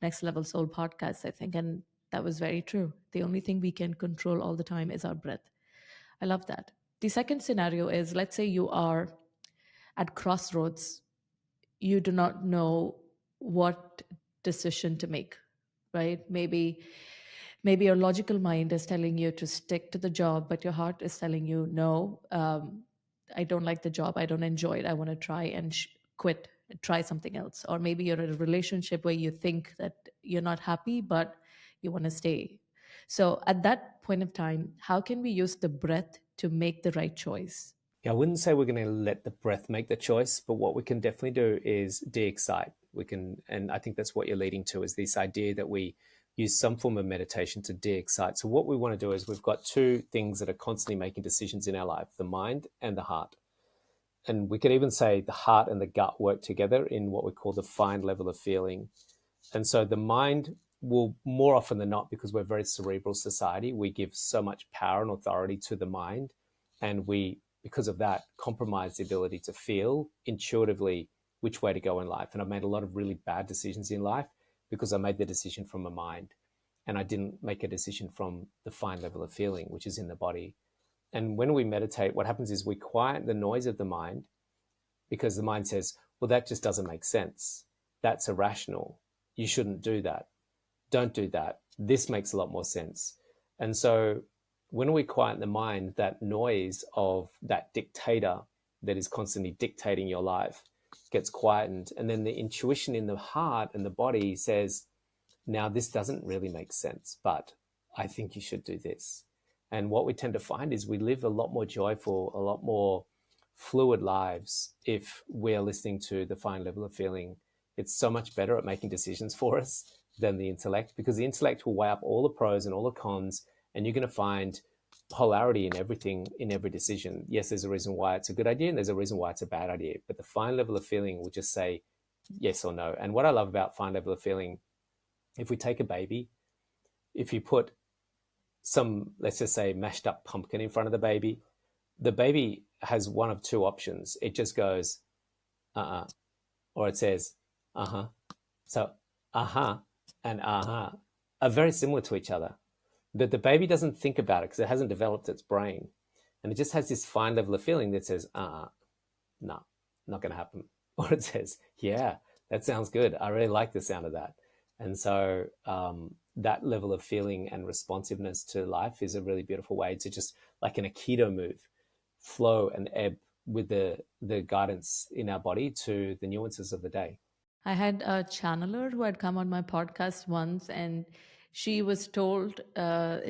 Next Level Soul podcast, I think, and that was very true. The only thing we can control all the time is our breath. I love that. The second scenario is, let's say you are at crossroads. You do not know what decision to make, right? Maybe your logical mind is telling you to stick to the job, but your heart is telling you, no, I don't like the job. I don't enjoy it. I want to try and quit, try something else. Or maybe you're in a relationship where you think that you're not happy, but you want to stay. So at that point of time, how can we use the breath to make the right choice? Yeah, I wouldn't say we're going to let the breath make the choice, but what we can definitely do is de-excite. We can, and I think that's what you're leading to, is this idea that we use some form of meditation to de-excite. So what we want to do is we've got two things that are constantly making decisions in our life: the mind and the heart. And we could even say the heart and the gut work together in what we call the fine level of feeling. And so the mind will, more often than not, because we're a very cerebral society, we give so much power and authority to the mind, and we, because of that, compromise the ability to feel intuitively which way to go in life. And I've made a lot of really bad decisions in life because I made the decision from my mind and I didn't make a decision from the fine level of feeling, which is in the body. And when we meditate, what happens is we quiet the noise of the mind, because the mind says, well, that just doesn't make sense. That's irrational. You shouldn't do that. Don't do that. This makes a lot more sense. And so when we quiet the mind, that noise of that dictator that is constantly dictating your life gets quietened. And then the intuition in the heart and the body says, now this doesn't really make sense, but I think you should do this. And what we tend to find is we live a lot more joyful, a lot more fluid lives if we're listening to the fine level of feeling. It's so much better at making decisions for us than the intellect, because the intellect will weigh up all the pros and all the cons, and you're going to find polarity in everything, in every decision. Yes, there's a reason why it's a good idea and there's a reason why it's a bad idea, but the fine level of feeling will just say yes or no. And what I love about fine level of feeling, if we take a baby, if you put some, let's just say, mashed up pumpkin in front of the baby has one of two options. It just goes, or it says, So, and are very similar to each other. But the baby doesn't think about it because it hasn't developed its brain. And it just has this fine level of feeling that says, no, not going to happen. Or it says, yeah, that sounds good. I really like the sound of that. And so that level of feeling and responsiveness to life is a really beautiful way to just, like an aikido move, flow and ebb with the guidance in our body to the nuances of the day. I had a channeler who had come on my podcast once, and she was told,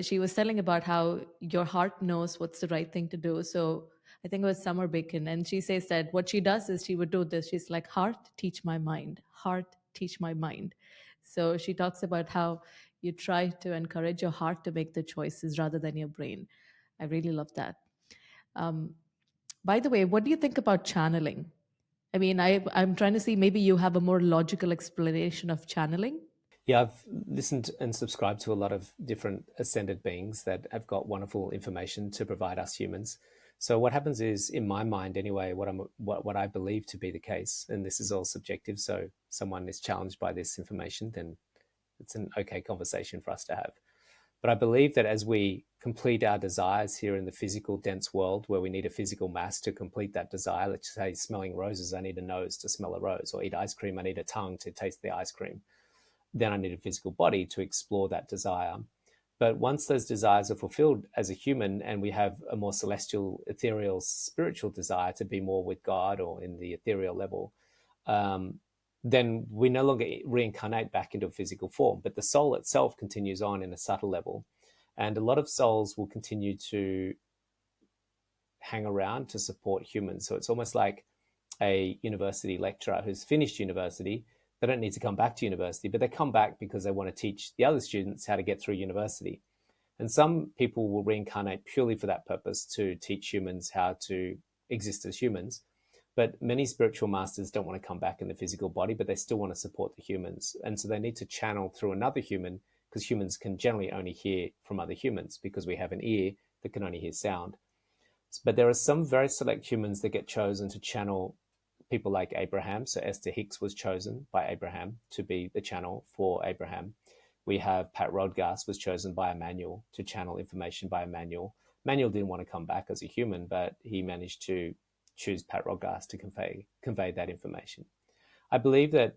she was telling about how your heart knows what's the right thing to do. So I think it was Summer Bacon. And she says that what she does is she would do this. She's like, heart, teach my mind, heart, teach my mind. So she talks about how you try to encourage your heart to make the choices rather than your brain. I really love that. Um, by the way, what do you think about channeling? I mean, I'm trying to see, maybe you have a more logical explanation of channeling. Yeah, I've listened and subscribed to a lot of different ascended beings that have got wonderful information to provide us humans. So what happens is, in my mind anyway, what I believe to be the case, and this is all subjective, so someone is challenged by this information, then it's an okay conversation for us to have. But I believe that as we complete our desires here in the physical, dense world, where we need a physical mass to complete that desire, let's say smelling roses, I need a nose to smell a rose, or eat ice cream, I need a tongue to taste the ice cream. Then I need a physical body to explore that desire. But once those desires are fulfilled as a human, and we have a more celestial, ethereal, spiritual desire to be more with God or in the ethereal level, then we no longer reincarnate back into a physical form, but the soul itself continues on in a subtle level. And a lot of souls will continue to hang around to support humans. So it's almost like a university lecturer who's finished university. They don't need to come back to university, but they come back because they want to teach the other students how to get through university. And some people will reincarnate purely for that purpose, to teach humans how to exist as humans. But many spiritual masters don't want to come back in the physical body, but they still want to support the humans. And so they need to channel through another human, because humans can generally only hear from other humans because we have an ear that can only hear sound. But there are some very select humans that get chosen to channel people like Abraham. So Esther Hicks was chosen by Abraham to be the channel for Abraham. We have Pat Rodgast was chosen by Emmanuel to channel information by Emmanuel. Emmanuel didn't want to come back as a human, but he managed to choose Pat Rodgast to convey that information. I believe that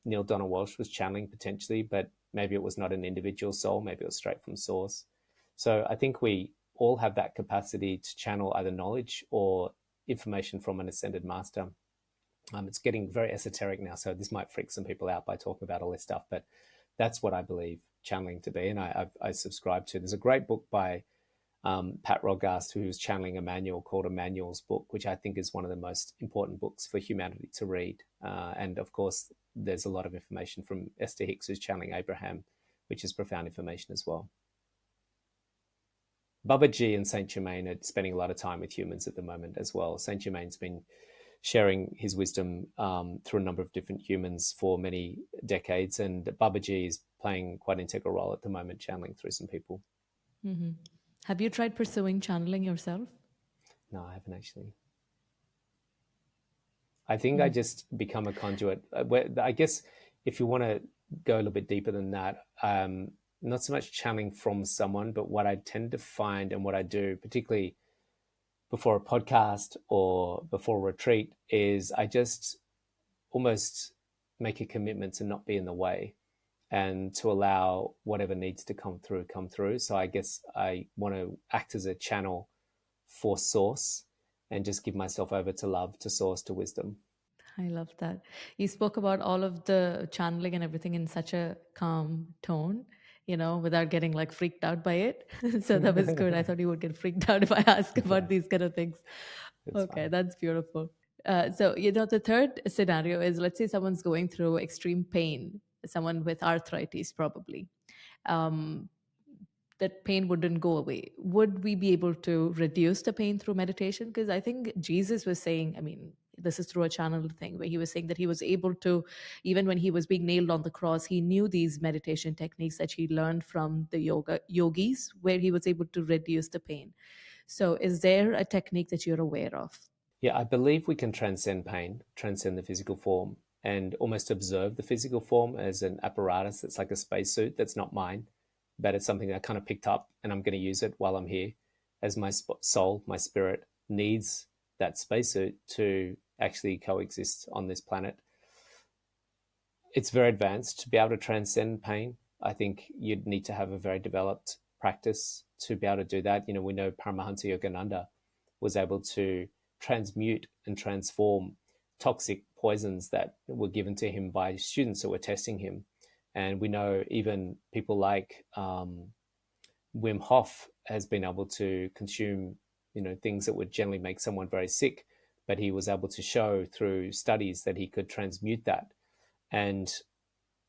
Neil Donald Walsh was channeling potentially, but maybe it was not an individual soul, maybe it was straight from source. So I think we all have that capacity to channel either knowledge or information from an ascended master. It's getting very esoteric now, so this might freak some people out by talking about all this stuff, but that's what I believe channeling to be, and I subscribe to. There's a great book by Pat Rodgast, who's channeling Emmanuel, called Emmanuel's Book, which I think is one of the most important books for humanity to read. And of course, there's a lot of information from Esther Hicks, who's channeling Abraham, which is profound information as well. Babaji and Saint Germain are spending a lot of time with humans at the moment as well. Saint Germain's been sharing his wisdom through a number of different humans for many decades, and Babaji is playing quite an integral role at the moment, channeling through some people. Mm-hmm. Have you tried pursuing channeling yourself? No, I haven't actually. I think I just become a conduit. I guess if you want to go a little bit deeper than that, not so much channeling from someone, but what I tend to find and what I do, particularly before a podcast or before a retreat, is I just almost make a commitment to not be in the way and to allow whatever needs to come through. So I guess I want to act as a channel for source and just give myself over to love, to source, to wisdom. I love that. You spoke about all of the channeling and everything in such a calm tone, without getting like freaked out by it. So that was good. I thought you would get freaked out if I ask about these kind of things. Okay, that's beautiful. So, the third scenario is, let's say someone's going through extreme pain, someone with arthritis probably. That pain wouldn't go away. Would we be able to reduce the pain through meditation? Because I think Jesus was saying, I mean, this is through a channel thing, where he was saying that he was able to, even when he was being nailed on the cross, he knew these meditation techniques that he learned from the yogis, where he was able to reduce the pain. So is there a technique that you're aware of? Yeah, I believe we can transcend pain, transcend the physical form, and almost observe the physical form as an apparatus that's like a spacesuit that's not mine, but it's something that I kind of picked up, and I'm going to use it while I'm here, as my soul, my spirit needs that spacesuit to actually coexist on this planet. It's very advanced to be able to transcend pain. I think you'd need to have a very developed practice to be able to do that. We know Paramahansa Yogananda was able to transmute and transform toxic poisons that were given to him by students that were testing him. And we know even people like Wim Hof has been able to consume, things that would generally make someone very sick, but he was able to show through studies that he could transmute that. And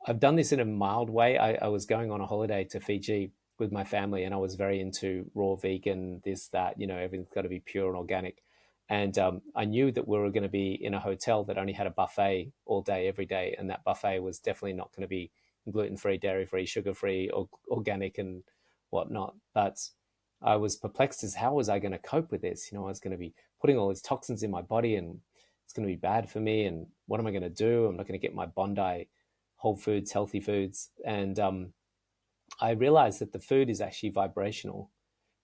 I've done this in a mild way. I was going on a holiday to Fiji with my family, and I was very into raw vegan, this, that, everything's got to be pure and organic. And I knew that we were going to be in a hotel that only had a buffet all day, every day. And that buffet was definitely not going to be gluten-free, dairy-free, sugar-free, or organic and whatnot. But I was perplexed as how was I going to cope with this? I was going to be putting all these toxins in my body, and it's going to be bad for me. And what am I going to do? I'm not going to get my Bondi whole foods, healthy foods. And I realized that the food is actually vibrational.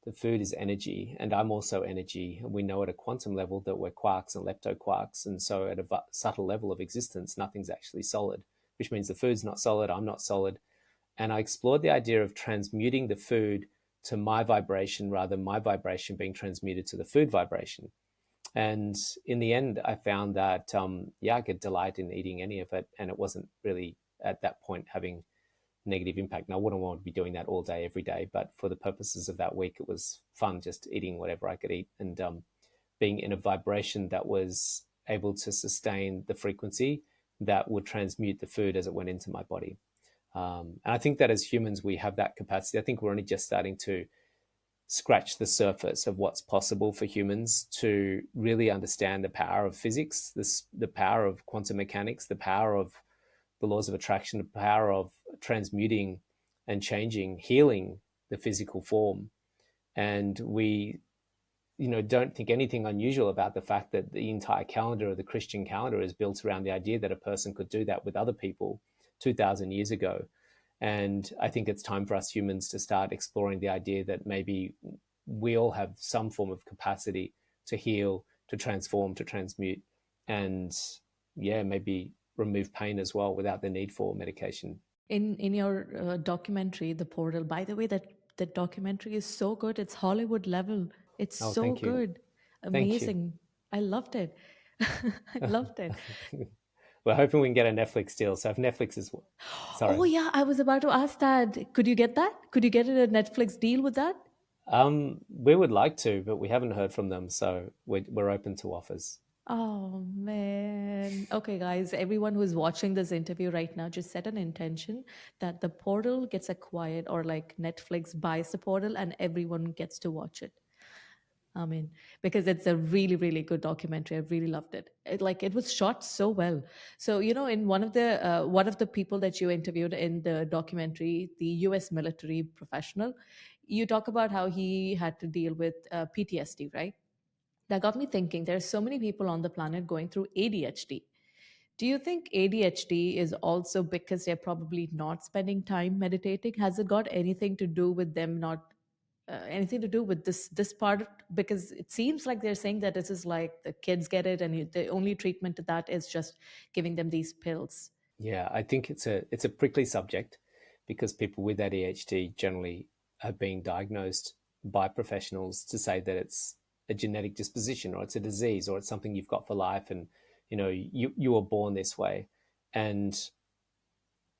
The food is energy, and I'm also energy. And we know at a quantum level that we're quarks and leptoquarks. And so at a subtle level of existence, nothing's actually solid, which means the food's not solid, I'm not solid. And I explored the idea of transmuting the food to my vibration rather than my vibration being transmuted to the food vibration. And in the end, I found that, I could delight in eating any of it. And it wasn't really at that point having negative impact. And I wouldn't want to be doing that all day, every day. But for the purposes of that week, it was fun just eating whatever I could eat and being in a vibration that was able to sustain the frequency that would transmute the food as it went into my body. And I think that as humans, we have that capacity. I think we're only just starting to scratch the surface of what's possible for humans to really understand the power of physics, the power of quantum mechanics, the power of the laws of attraction, the power of transmuting and changing, healing the physical form. And we, don't think anything unusual about the fact that the entire calendar of the Christian calendar is built around the idea that a person could do that with other people 2,000 years ago. And I think it's time for us humans to start exploring the idea that maybe we all have some form of capacity to heal, to transform, to transmute, and maybe remove pain as well without the need for medication. In your documentary, The Portal, by the way, that documentary is so good. It's Hollywood level. It's so thank you. good. Thank you. Amazing. I loved it. I loved it. We're hoping we can get a Netflix deal. So if Netflix is, sorry. Oh yeah, I was about to ask that. Could you get that? Could you get a Netflix deal with that? We would like to, but we haven't heard from them. So we're open to offers. Oh man. Okay, guys, everyone who's watching this interview right now, just set an intention that the portal gets acquired, or like Netflix buys the portal and everyone gets to watch it. I mean, because it's a really, really good documentary. I really loved it. It was shot so well. So, in one of the people that you interviewed in the documentary, the U.S. military professional, you talk about how he had to deal with PTSD, right? That got me thinking. There are so many people on the planet going through ADHD. Do you think ADHD is also because they're probably not spending time meditating? Has it got anything to do with them not anything to do with this part? Because it seems like they're saying that this is like the kids get it, and the only treatment to that is just giving them these pills. Yeah, I think it's a prickly subject because people with ADHD generally are being diagnosed by professionals to say that it's a genetic disposition or it's a disease or it's something you've got for life, and you were born this way. And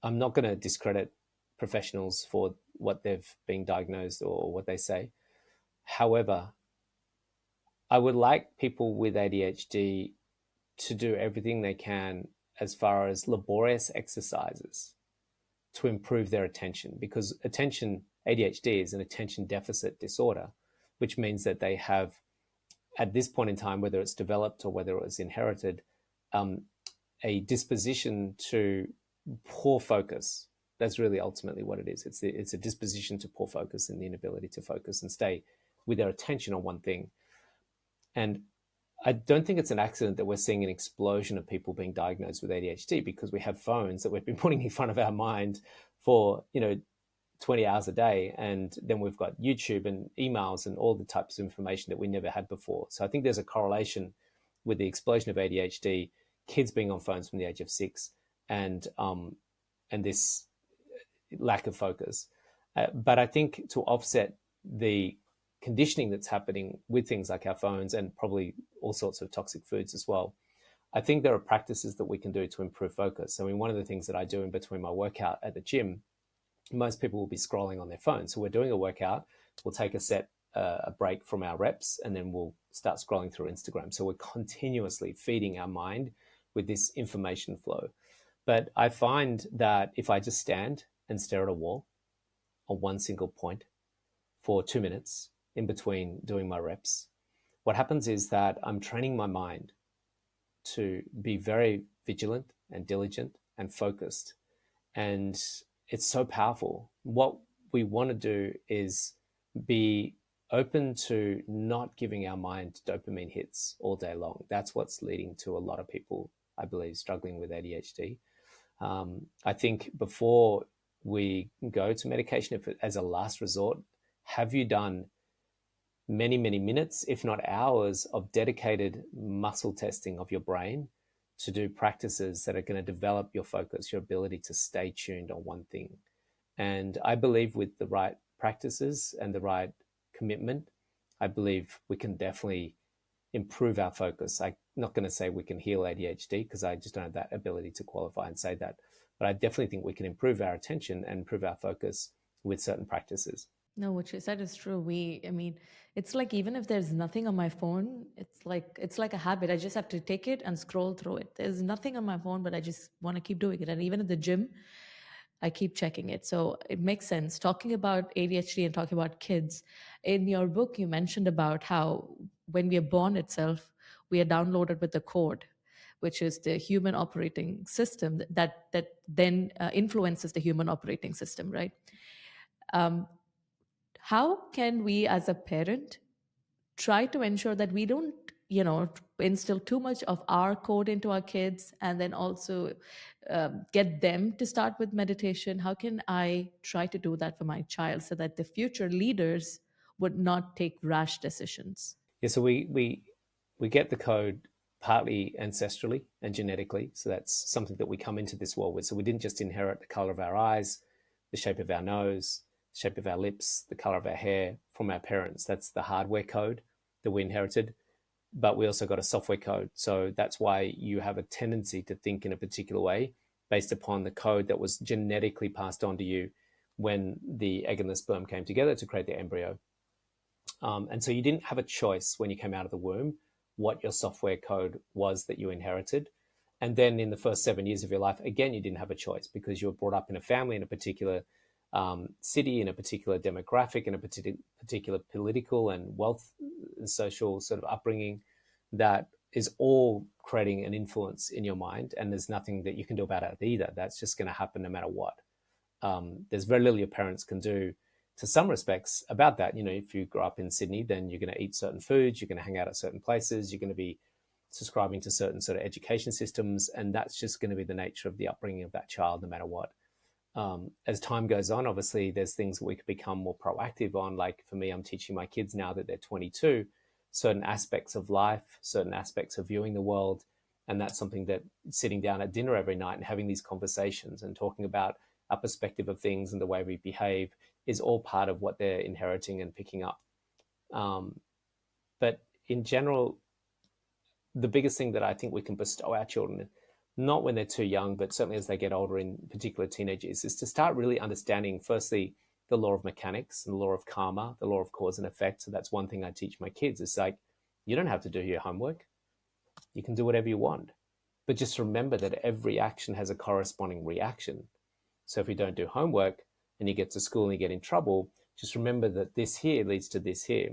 I'm not going to discredit professionals for what they've been diagnosed or what they say. However, I would like people with ADHD to do everything they can as far as laborious exercises to improve their attention, because ADHD is an attention deficit disorder, which means that they have, at this point in time, whether it's developed or whether it was inherited, a disposition to poor focus. That's really ultimately what it is. It's a disposition to poor focus and the inability to focus and stay with their attention on one thing. And I don't think it's an accident that we're seeing an explosion of people being diagnosed with ADHD, because we have phones that we've been putting in front of our mind for 20 hours a day, and then we've got YouTube and emails and all the types of information that we never had before. So I think there's a correlation with the explosion of ADHD, kids being on phones from the age of 6, and this lack of focus. But I think to offset the conditioning that's happening with things like our phones and probably all sorts of toxic foods as well, I think there are practices that we can do to improve focus. I mean, one of the things that I do in between my workout at the gym, most people will be scrolling on their phone. So we're doing a workout, we'll take a break from our reps, and then we'll start scrolling through Instagram. So we're continuously feeding our mind with this information flow. But I find that if I just stand and stare at a wall on one single point for 2 minutes in between doing my reps, what happens is that I'm training my mind to be very vigilant and diligent and focused. And it's so powerful. What we want to do is be open to not giving our mind dopamine hits all day long. That's what's leading to a lot of people, I believe, struggling with ADHD. I think before we go to medication, if as a last resort, have you done many, many minutes, if not hours, of dedicated muscle testing of your brain to do practices that are going to develop your focus, your ability to stay tuned on one thing? And I believe with the right practices and the right commitment, I believe we can definitely improve our focus. I'm not going to say we can heal ADHD because I just don't have that ability to qualify and say that. But I definitely think we can improve our attention and improve our focus with certain practices. No, what you said is true. I mean, it's like even if there's nothing on my phone, it's like a habit. I just have to take it and scroll through it. There's nothing on my phone, but I just want to keep doing it. And even at the gym, I keep checking it. So it makes sense. Talking about ADHD and talking about kids, in your book, you mentioned about how when we are born itself, we are downloaded with the code, which is the human operating system that then influences the human operating system, right? How can we as a parent try to ensure that we don't instill too much of our code into our kids, and then also get them to start with meditation? How can I try to do that for my child so that the future leaders would not take rash decisions? Yeah, so we get the code partly ancestrally and genetically. So that's something that we come into this world with. So we didn't just inherit the color of our eyes, the shape of our nose, the shape of our lips, the color of our hair from our parents. That's the hardware code that we inherited. But we also got a software code. So that's why you have a tendency to think in a particular way based upon the code that was genetically passed on to you when the egg and the sperm came together to create the embryo. And so you didn't have a choice when you came out of the womb what your software code was that you inherited. And then in the first 7 years of your life, again, you didn't have a choice because you were brought up in a family, in a particular city, in a particular demographic, in a particular political and wealth and social sort of upbringing that is all creating an influence in your mind. And there's nothing that you can do about it either. That's just going to happen no matter what. There's very little your parents can do to some respects about that. You know, if you grow up in Sydney, then you're going to eat certain foods, you're going to hang out at certain places, you're going to be subscribing to certain sort of education systems, and that's just going to be the nature of the upbringing of that child, no matter what. As time goes on, obviously, there's things that we could become more proactive on. Like for me, I'm teaching my kids now that they're 22, certain aspects of life, certain aspects of viewing the world. And that's something that sitting down at dinner every night and having these conversations and talking about our perspective of things and the way we behave is all part of what they're inheriting and picking up. But in general, the biggest thing that I think we can bestow our children, not when they're too young, but certainly as they get older, in particular teenagers, is to start really understanding, firstly, the law of mechanics and the law of karma, the law of cause and effect. So that's one thing I teach my kids. It's like, you don't have to do your homework. You can do whatever you want. But just remember that every action has a corresponding reaction. So if you don't do homework and you get to school and you get in trouble, just remember that this here leads to this here.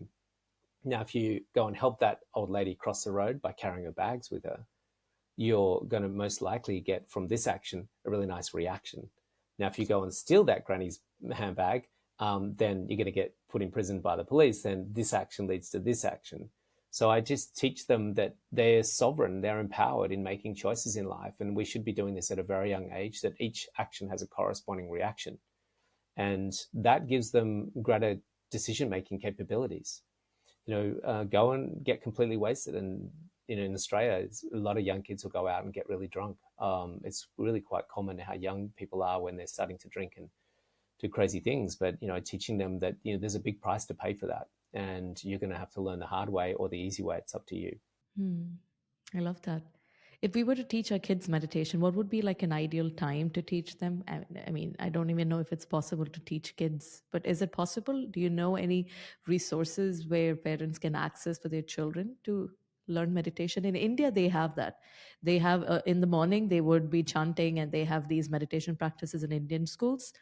Now, if you go and help that old lady cross the road by carrying her bags with her, you're going to most likely get from this action a really nice reaction. Now, if you go and steal that granny's handbag, then you're going to get put in prison by the police. Then this action leads to this action. So I just teach them that they're sovereign, they're empowered in making choices in life. And we should be doing this at a very young age, that each action has a corresponding reaction. And that gives them greater decision-making capabilities. Go and get completely wasted. And, in Australia, a lot of young kids will go out and get really drunk. It's really quite common how young people are when they're starting to drink. And do crazy things, but teaching them that there's a big price to pay for that, and you're going to have to learn the hard way or the easy way. It's up to you. I love that. If we were to teach our kids meditation, what would be like an ideal time to teach them? I mean, I don't even know if it's possible to teach kids, but is it possible? Do you know any resources where parents can access for their children to learn meditation? In India, they have that. They have in the morning, they would be chanting and they have these meditation practices in Indian schools,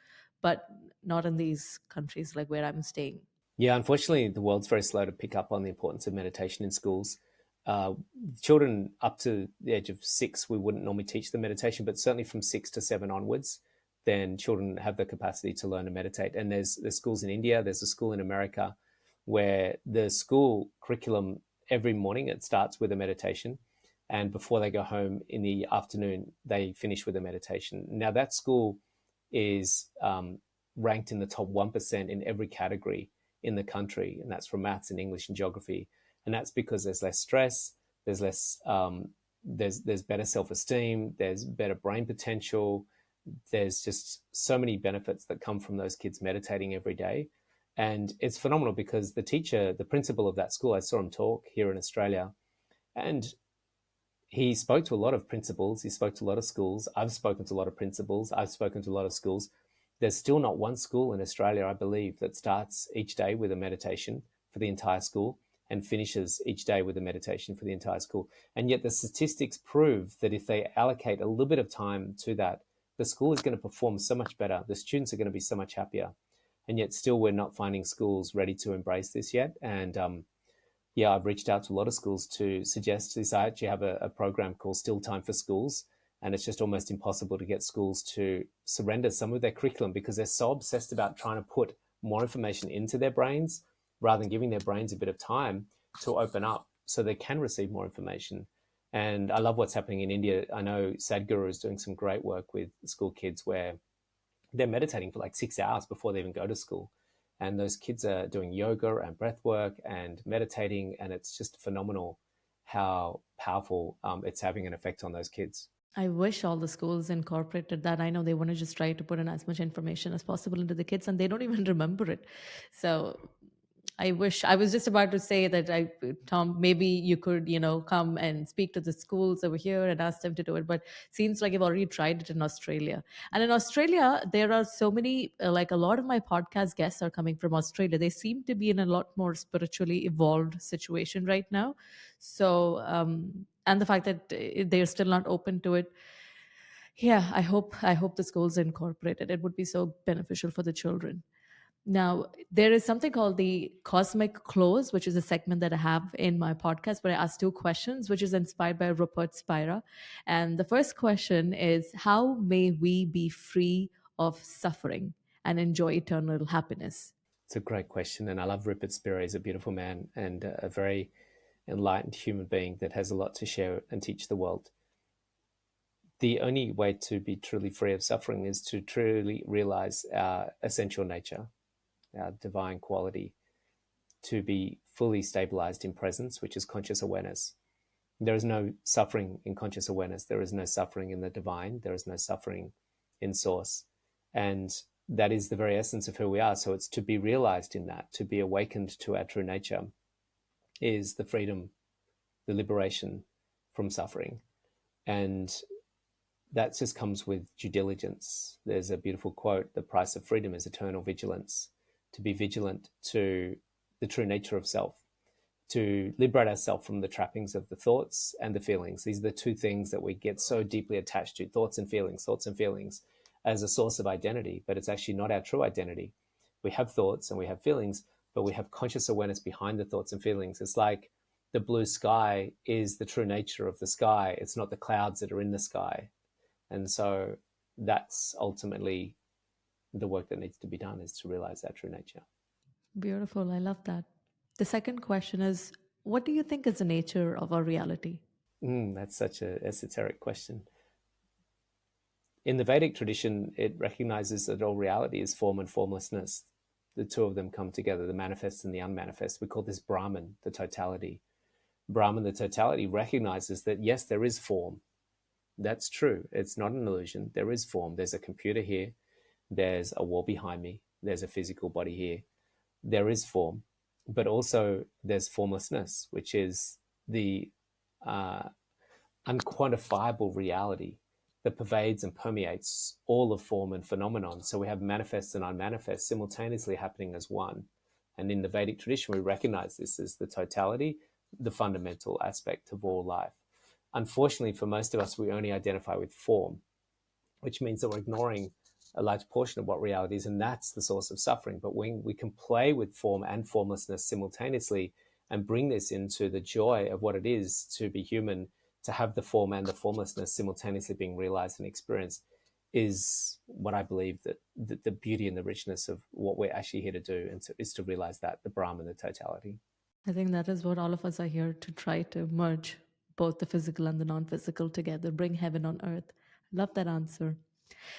but not in these countries like where I'm staying. Yeah, unfortunately, the world's very slow to pick up on the importance of meditation in schools. Uh, Children up to the age of 6, we wouldn't normally teach them meditation, but certainly from 6 to 7 onwards, then children have the capacity to learn to meditate. And there's schools in India, there's a school in America where the school curriculum every morning, it starts with a meditation. And before they go home in the afternoon, they finish with a meditation. Now, that school is ranked in the top 1% in every category in the country, and that's for maths and English and geography. And that's because there's less stress, there's less, there's better self-esteem, there's better brain potential, there's just so many benefits that come from those kids meditating every day. And it's phenomenal because the teacher, the principal of that school, I saw him talk here in Australia, and he spoke to a lot of principals, he spoke to a lot of schools. I've spoken to a lot of principals, I've spoken to a lot of schools. There's still not one school in Australia, I believe, that starts each day with a meditation for the entire school and finishes each day with a meditation for the entire school. And yet the statistics prove that if they allocate a little bit of time to that, the school is going to perform so much better. The students are going to be so much happier. And yet still we're not finding schools ready to embrace this yet. And yeah, I've reached out to a lot of schools to suggest this. I actually have a program called Still Time for Schools, and it's just almost impossible to get schools to surrender some of their curriculum because they're so obsessed about trying to put more information into their brains rather than giving their brains a bit of time to open up so they can receive more information. And I love what's happening in India. I know Sadhguru is doing some great work with school kids where they're meditating for like 6 hours before they even go to school. And those kids are doing yoga and breath work and meditating. And it's just phenomenal how powerful it's having an effect on those kids. I wish all the schools incorporated that. I know they want to just try to put in as much information as possible into the kids and they don't even remember it. So I wish I was just about to say that Tom, maybe you could, come and speak to the schools over here and ask them to do it. But seems like you've already tried it in Australia. And in Australia, there are so many, like a lot of my podcast guests are coming from Australia. They seem to be in a lot more spiritually evolved situation right now. So, and the fact that they're still not open to it. Yeah, I hope the schools incorporate it. It would be so beneficial for the children. Now, there is something called the Cosmic Close, which is a segment that I have in my podcast where I ask 2 questions, which is inspired by Rupert Spira. And the first question is, how may we be free of suffering and enjoy eternal happiness? It's a great question. And I love Rupert Spira. He's a beautiful man and a very enlightened human being that has a lot to share and teach the world. The only way to be truly free of suffering is to truly realize our essential nature, our divine quality, to be fully stabilized in presence, which is conscious awareness. There is no suffering in conscious awareness. There is no suffering in the divine. There is no suffering in source. And that is the very essence of who we are. So it's to be realized in that, to be awakened to our true nature is the freedom, the liberation from suffering. And that just comes with due diligence. There's a beautiful quote, the price of freedom is eternal vigilance. To be vigilant to the true nature of self, to liberate ourselves from the trappings of the thoughts and the feelings. These are the 2 things that we get so deeply attached to, thoughts and feelings as a source of identity, but it's actually not our true identity. We have thoughts and we have feelings, but we have conscious awareness behind the thoughts and feelings. It's like the blue sky is the true nature of the sky. It's not the clouds that are in the sky. And so that's ultimately the work that needs to be done, is to realize that true nature. Beautiful. I love that. The second question is, what do you think is the nature of our reality? That's such an esoteric question. In the Vedic tradition, it recognizes that all reality is form and formlessness. The 2 of them come together, the manifest and the unmanifest. We call this Brahman, the totality. Brahman, the totality, recognizes that, yes, there is form. That's true. It's not an illusion. There is form. There's a computer here. there's a wall behind me, there's a physical body here, there is form, but also there's formlessness, which is the unquantifiable reality that pervades and permeates all of form and phenomenon. So we have manifest and unmanifest simultaneously happening as one. And in the Vedic tradition, we recognize this as the totality, the fundamental aspect of all life. Unfortunately, for most of us, we only identify with form, which means that we're ignoring a large portion of what reality is, and that's the source of suffering. But when we can play with form and formlessness simultaneously and bring this into the joy of what it is to be human, to have the form and the formlessness simultaneously being realized and experienced, is what I believe that the beauty and the richness of what we're actually here to do, and is to realize that the Brahman, the totality. I think that is what all of us are here to try to merge both the physical and the non-physical together, bring heaven on earth. Love that answer.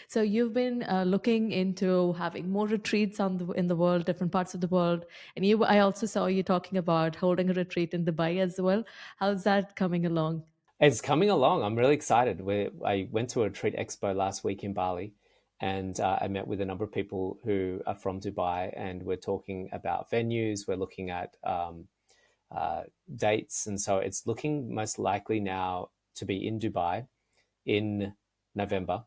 So you've been looking into having more retreats in the world, different parts of the world, and I also saw you talking about holding a retreat in Dubai as well. How's that coming along? It's coming along. I'm really excited. I went to a retreat expo last week in Bali, and I met with a number of people who are from Dubai, and we're talking about venues. We're looking at dates, and so it's looking most likely now to be in Dubai in November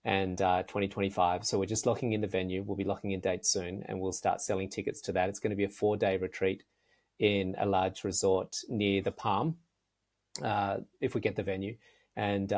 and 2025. So we're just locking in the venue. We'll be locking in dates soon, and we'll start selling tickets to that. It's going to be a 4-day retreat in a large resort near the Palm, if we get the venue. And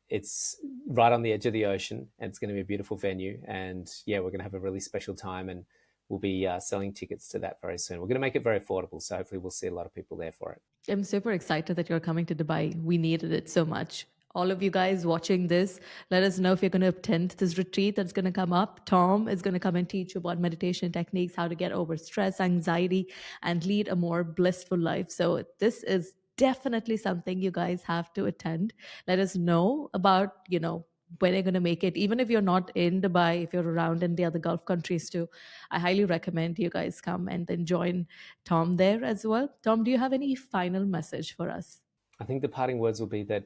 it's right on the edge of the ocean, and it's going to be a beautiful venue. And yeah, we're going to have a really special time, and we'll be selling tickets to that very soon. We're going to make it very affordable, so hopefully we'll see a lot of people there for it. I'm super excited that you're coming to Dubai. We needed it so much. All of you guys watching this, let us know if you're going to attend this retreat that's going to come up. Tom is going to come and teach you about meditation techniques, how to get over stress, anxiety, and lead a more blissful life. So this is definitely something you guys have to attend. Let us know about, when you're going to make it. Even if you're not in Dubai, if you're around in the other Gulf countries too, I highly recommend you guys come and then join Tom there as well. Tom, do you have any final message for us? I think the parting words will be that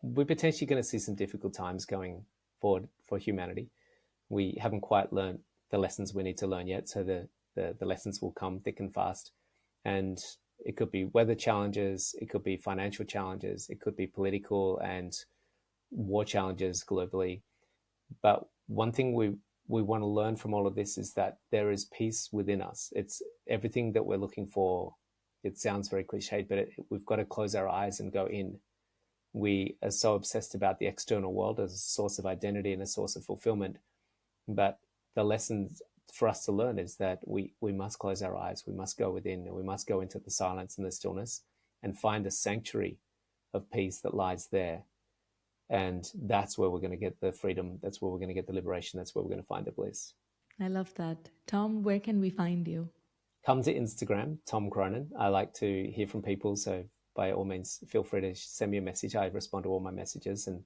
we're potentially going to see some difficult times going forward for humanity. We haven't quite learned the lessons we need to learn yet, so the lessons will come thick and fast. And it could be weather challenges, it could be financial challenges, it could be political and war challenges globally. But one thing we want to learn from all of this is that there is peace within us. It's everything that we're looking for. It sounds very cliched, but we've got to close our eyes and go in. We are so obsessed about the external world as a source of identity and a source of fulfillment. But the lessons for us to learn is that we must close our eyes, we must go within, and we must go into the silence and the stillness and find a sanctuary of peace that lies there. And that's where we're going to get the freedom. That's where we're going to get the liberation. That's where we're going to find the bliss. I love that. Tom, where can we find you? Come to Instagram, Tom Cronin. I like to hear from people, so by all means, feel free to send me a message. I respond to all my messages and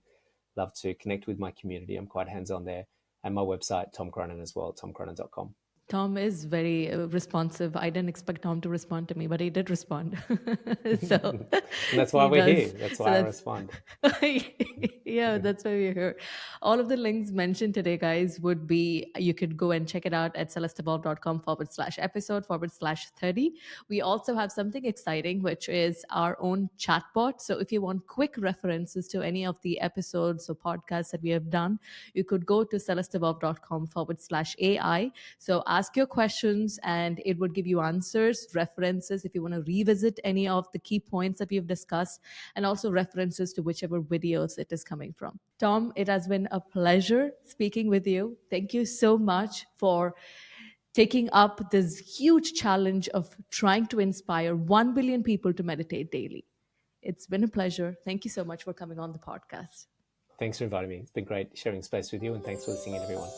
love to connect with my community. I'm quite hands-on there. And my website, Tom Cronin as well, tomcronin.com. Tom is very responsive. I didn't expect Tom to respond to me, but he did respond. So and that's why we're here. That's why I respond. Yeah, that's why we're here. All of the links mentioned today, guys, would be, you could go and check it out at celestevolve.com/episode/30. We also have something exciting, which is our own chatbot. So if you want quick references to any of the episodes or podcasts that we have done, you could go to celestevolve.com/AI. So ask your questions and it would give you answers, references if you want to revisit any of the key points that we've discussed, and also references to whichever videos it is coming from. Tom, it has been a pleasure speaking with you. Thank you so much for taking up this huge challenge of trying to inspire 1 billion people to meditate daily. It's been a pleasure. Thank you so much for coming on the podcast. Thanks for inviting me. It's been great sharing space with you, and thanks for listening in, everyone.